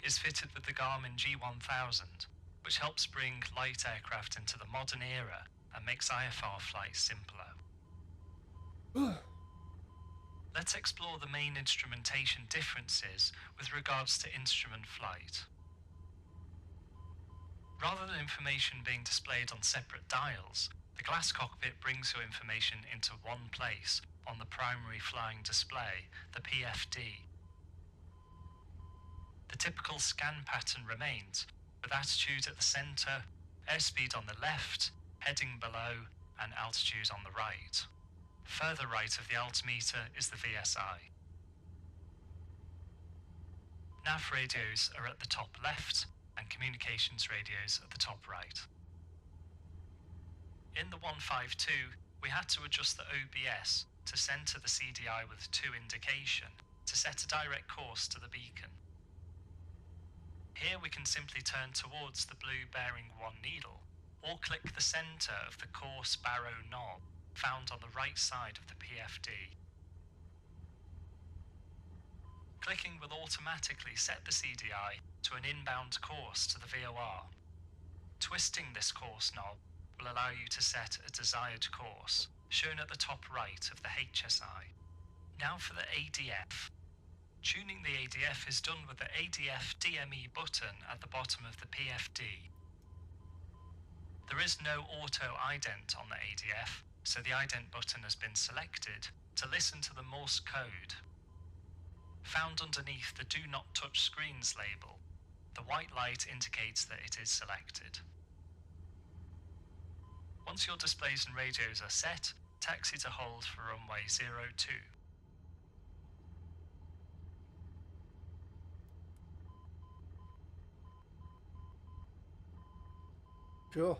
B: is fitted with the Garmin G1000, which helps bring light aircraft into the modern era and makes IFR flight simpler. Let's explore the main instrumentation differences with regards to instrument flight. Rather than information being displayed on separate dials, the glass cockpit brings your information into one place on the primary flying display, the PFD. The typical scan pattern remains, with attitude at the centre, airspeed on the left, heading below, and altitude on the right. Further right of the altimeter is the VSI. Nav radios are at the top left, and communications radios at the top right. In the 152, we had to adjust the OBS to centre the CDI with 2 indication to set a direct course to the beacon. Here we can simply turn towards the blue bearing 1 needle, or click the centre of the course barrow knob found on the right side of the PFD. Clicking will automatically set the CDI to an inbound course to the VOR. Twisting this course knob will allow you to set a desired course, shown at the top right of the HSI. Now for the ADF. Tuning the ADF is done with the ADF DME button at the bottom of the PFD. There is no auto ident on the ADF, so the ident button has been selected to listen to the Morse code. Found underneath the Do Not Touch Screens label, the white light indicates that it is selected. Once your displays and radios are set, taxi to hold for runway 02.
A: Cool.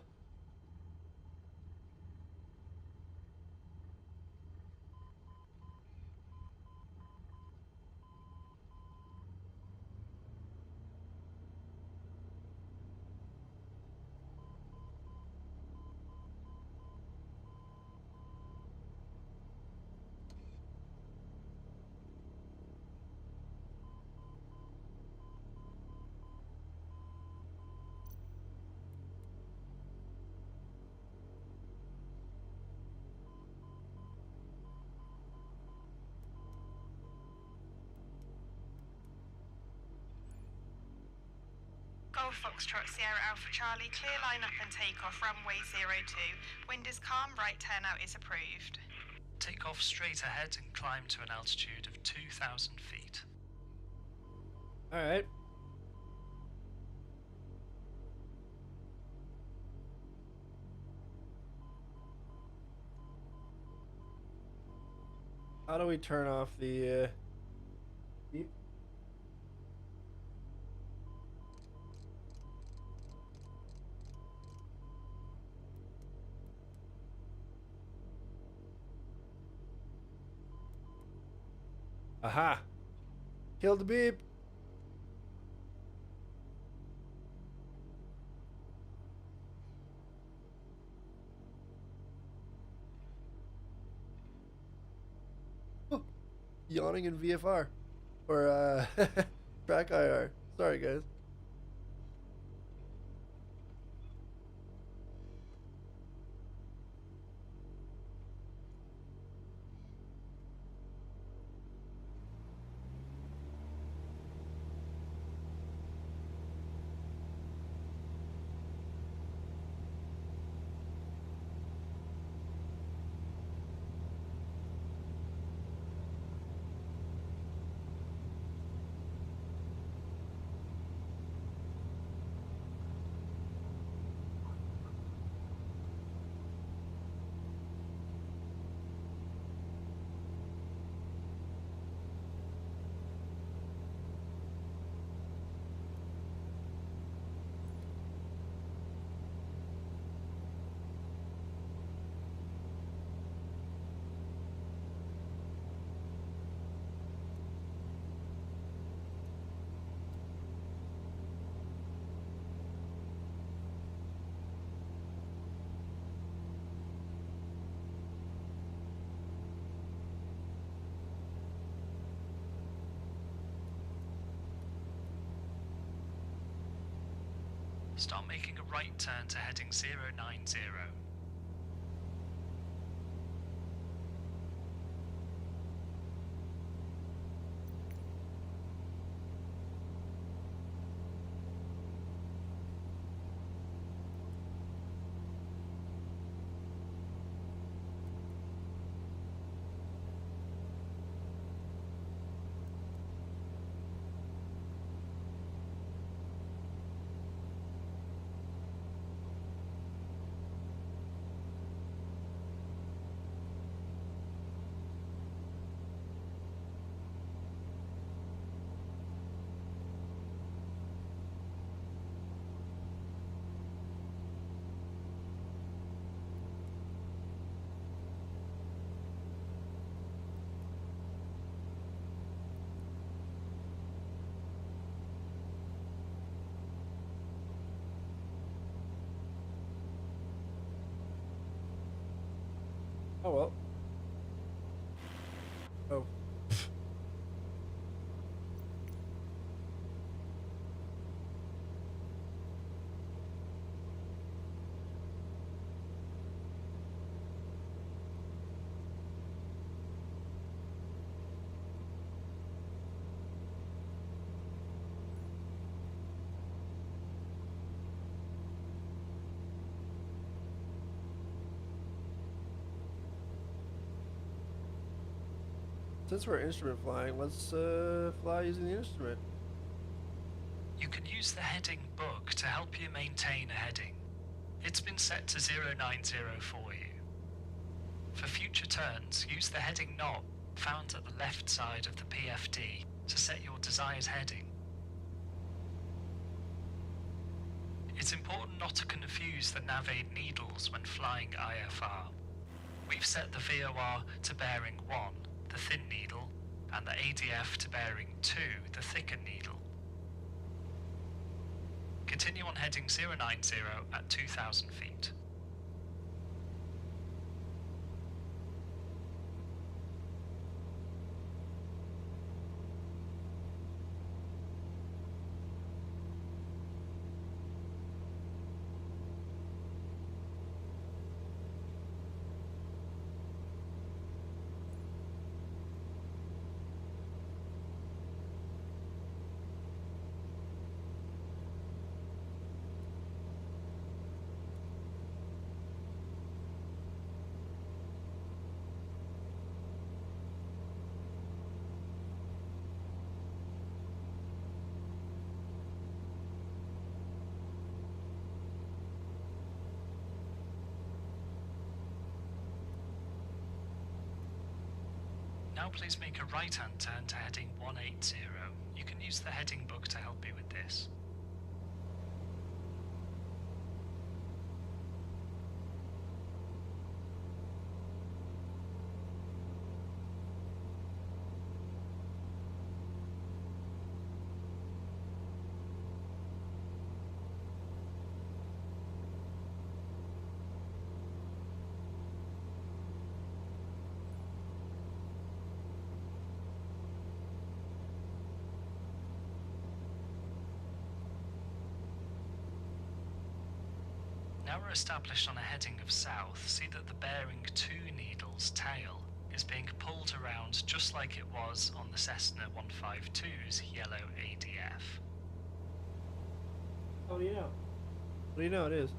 E: Golf Foxtrot Sierra Alpha Charlie, clear line up and take off runway 02. Wind is calm, right turnout is approved.
B: Take off straight ahead and climb to an altitude of 2,000 feet.
A: Alright. How do we turn off the beep? Aha! Kill the beep! Oh, yawning in VFR. Or, track IR. Sorry, guys.
B: Start making a right turn to heading 090.
A: Oh well. Oh. Since we're instrument flying, let's fly using the instrument.
B: You can use the heading book to help you maintain a heading. It's been set to 090 for you. For future turns, use the heading knob found at the left side of the PFD to set your desired heading. It's important not to confuse the nav aid needles when flying IFR. We've set the VOR to bearing 1, the thin needle, and the ADF to bearing 2, the thicker needle. Continue on heading 090 at 2,000 feet. Now please make a right-hand turn to heading 180. You can use the heading book to help you with this. Now we're established on a heading of south, see that the bearing 2 needle's tail is being pulled around just like it was on the Cessna 152's yellow ADF.
A: How do you know? What do you know it is?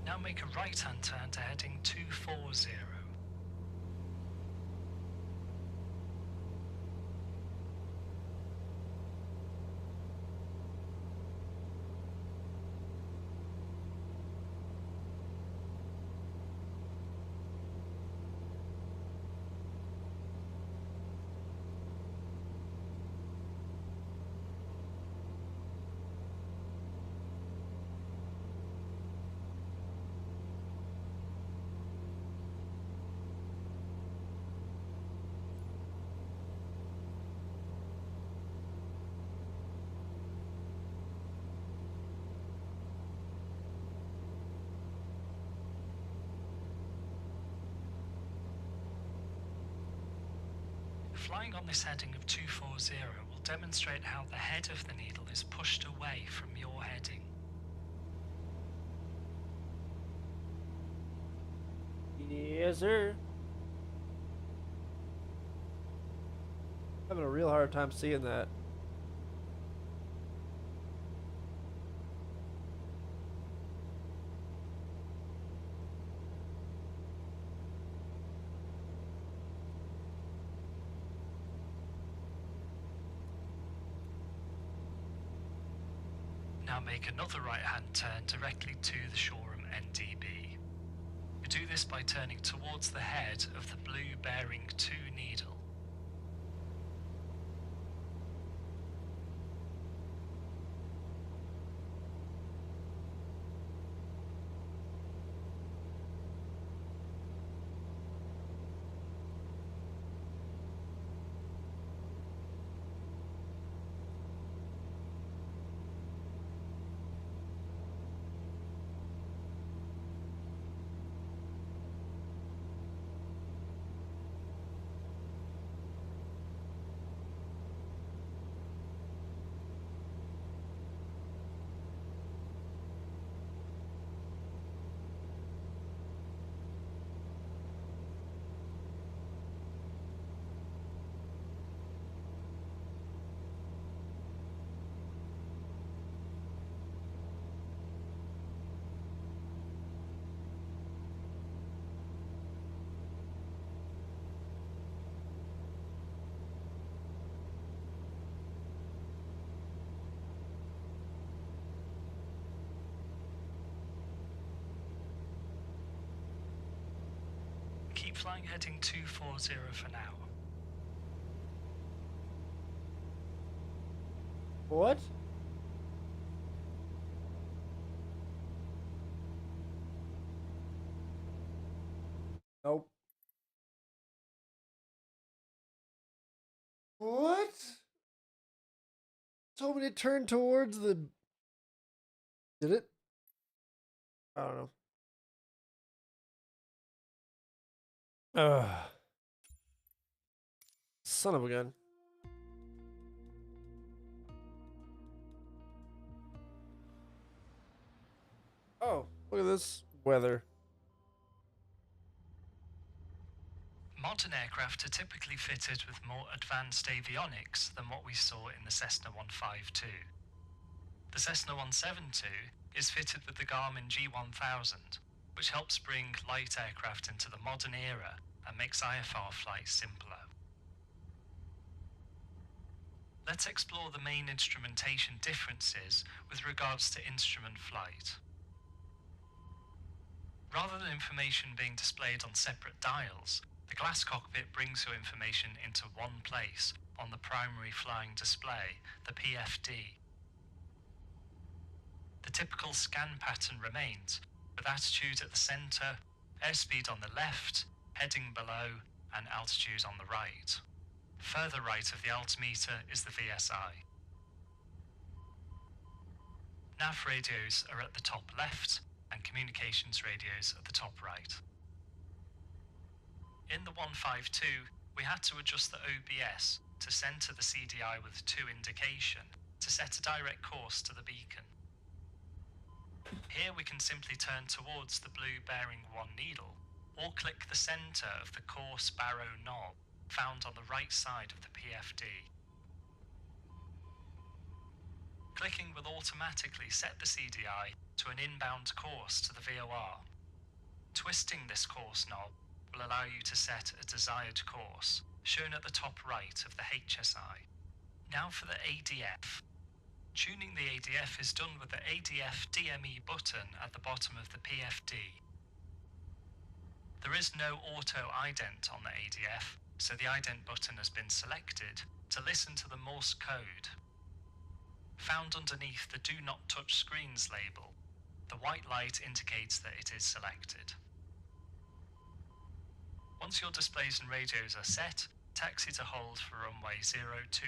B: Now make a right-hand turn to heading 240. Flying on this heading of 240 will demonstrate how the head of the needle is pushed away from your heading.
A: Yes, sir. Having a real hard time seeing that.
B: Now make another right-hand turn directly to the Shoreham NDB. You do this by turning towards the head of the blue bearing 2 needle. Keep flying heading 240 for now.
A: What? Nope. What? Told me to turn towards the... Did it? I don't know. Ugh. son of a gun. Oh, look at this weather.
B: Modern aircraft are typically fitted with more advanced avionics than what we saw in the Cessna 152. The Cessna 172 is fitted with the Garmin G1000, which helps bring light aircraft into the modern era and makes IFR flight simpler. Let's explore the main instrumentation differences with regards to instrument flight. Rather than information being displayed on separate dials, the glass cockpit brings your information into one place on the primary flying display, the PFD. The typical scan pattern remains, with attitude at the centre, airspeed on the left, heading below, and altitude on the right. Further right of the altimeter is the VSI. Nav radios are at the top left, and communications radios at the top right. In the 152, we had to adjust the OBS to centre the CDI with 2 indication to set a direct course to the beacon. Here we can simply turn towards the blue bearing 1 needle, or click the centre of the course barrow knob found on the right side of the PFD. Clicking will automatically set the CDI to an inbound course to the VOR. Twisting this course knob will allow you to set a desired course, shown at the top right of the HSI. Now for the ADF. Tuning the ADF is done with the ADF DME button at the bottom of the PFD. There is no auto ident on the ADF, so the ident button has been selected to listen to the Morse code. Found underneath the Do Not Touch Screens label, the white light indicates that it is selected. Once your displays and radios are set, taxi to hold for runway 02.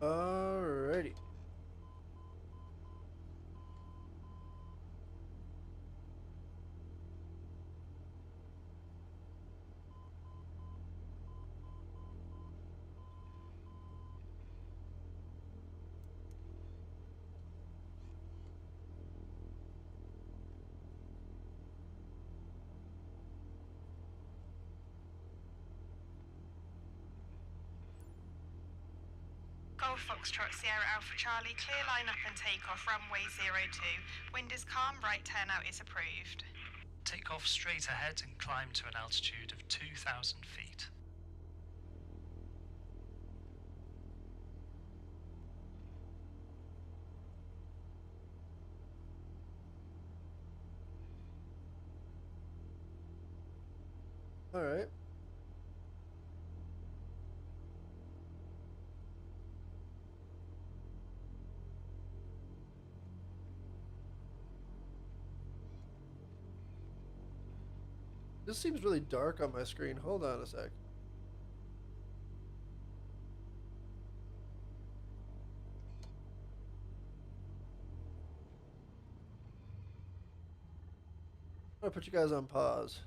A: Alrighty.
E: Golf Foxtrot Sierra Alpha Charlie, clear line up and take off runway 02. Wind is calm, right turnout is approved.
B: Take off straight ahead and climb to an altitude of 2,000 feet.
A: Alright. This seems really dark on my screen. Hold on a sec. I'm gonna put you guys on pause.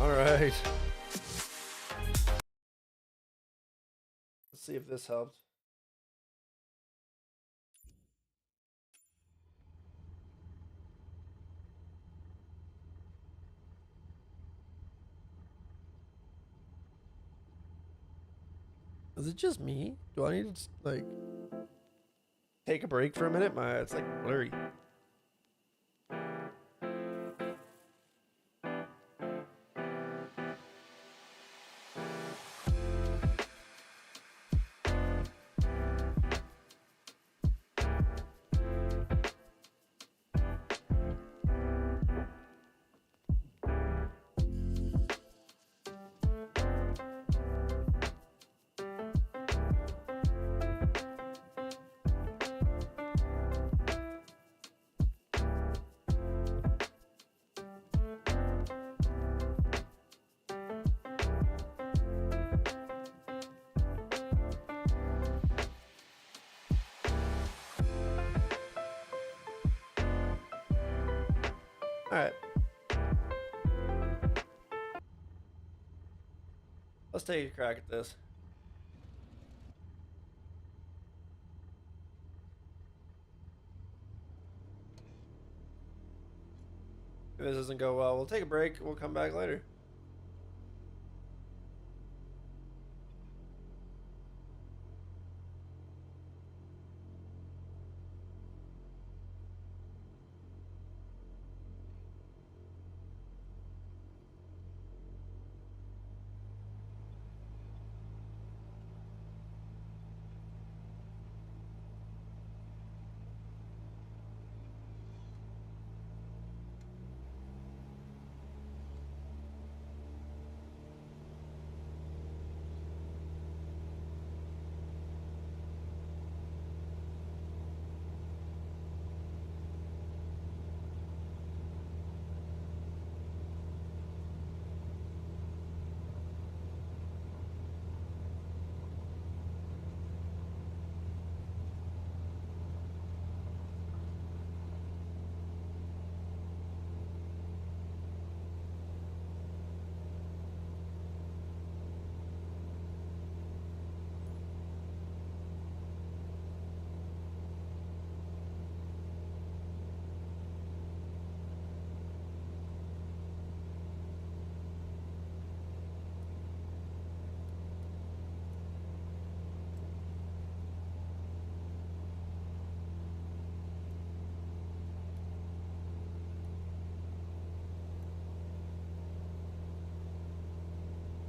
A: All right. Let's see if this helped. Is it just me? Do I need to like take a break for a minute? It's like blurry. All right. Let's take a crack at this. If this doesn't go well, we'll take a break. We'll come back later.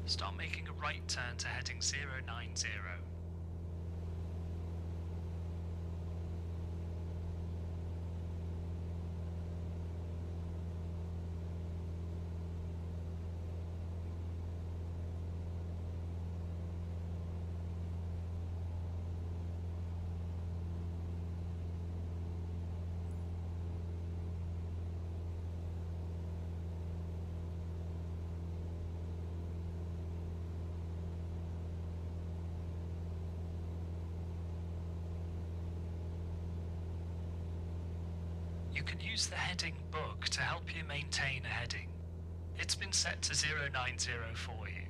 B: Start making a right turn to heading 090. You can use the heading book to help you maintain a heading. It's been set to 090 for you.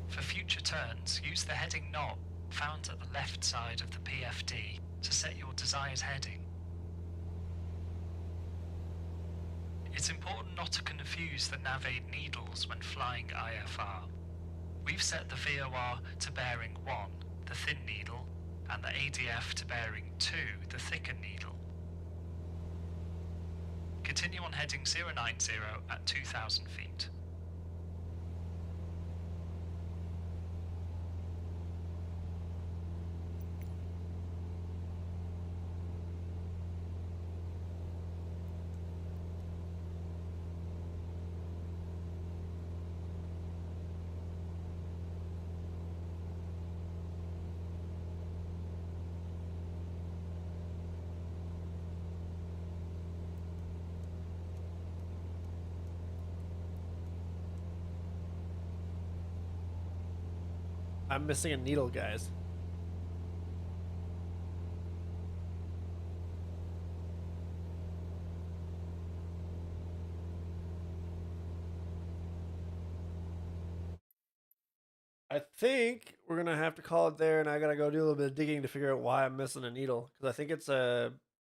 B: For future turns, use the heading knob found at the left side of the PFD to set your desired heading. It's important not to confuse the nav aid needles when flying IFR. We've set the VOR to bearing 1, the thin needle, and the ADF to bearing 2, the thicker needle. Continue on heading 090 at 2,000 feet.
A: I'm missing a needle, guys. I think we're gonna have to call it there, and I gotta go do a little bit of digging to figure out why I'm missing a needle, because I think it's a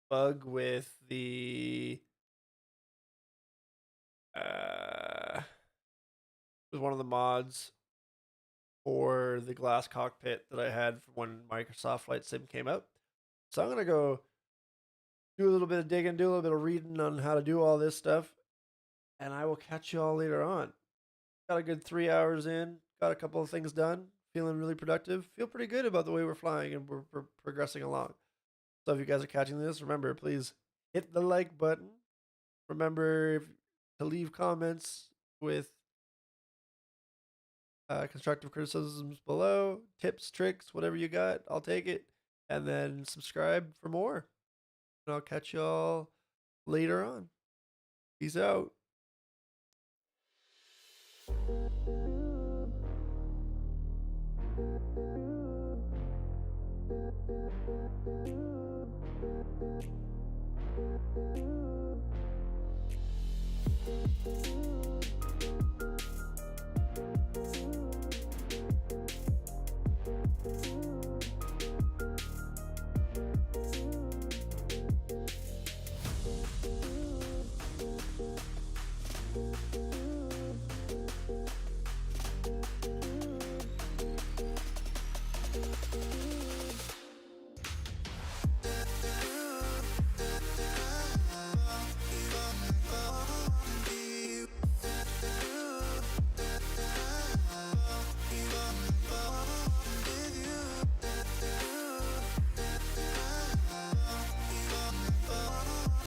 A: bug with the with one of the mods for the glass cockpit that I had from when Microsoft Flight Sim came out. So I'm gonna go do a little bit of digging, do a little bit of reading on how to do all this stuff, and I will catch you all later on. Got a good 3 hours in, got a couple of things done, feeling really productive, feel pretty good about the way we're flying and we're progressing along. So if you guys are catching this, remember, please hit the like button. Remember to leave comments with constructive criticisms below, tips, tricks, whatever you got, I'll take it. And then subscribe for more. And I'll catch y'all later on. Peace out.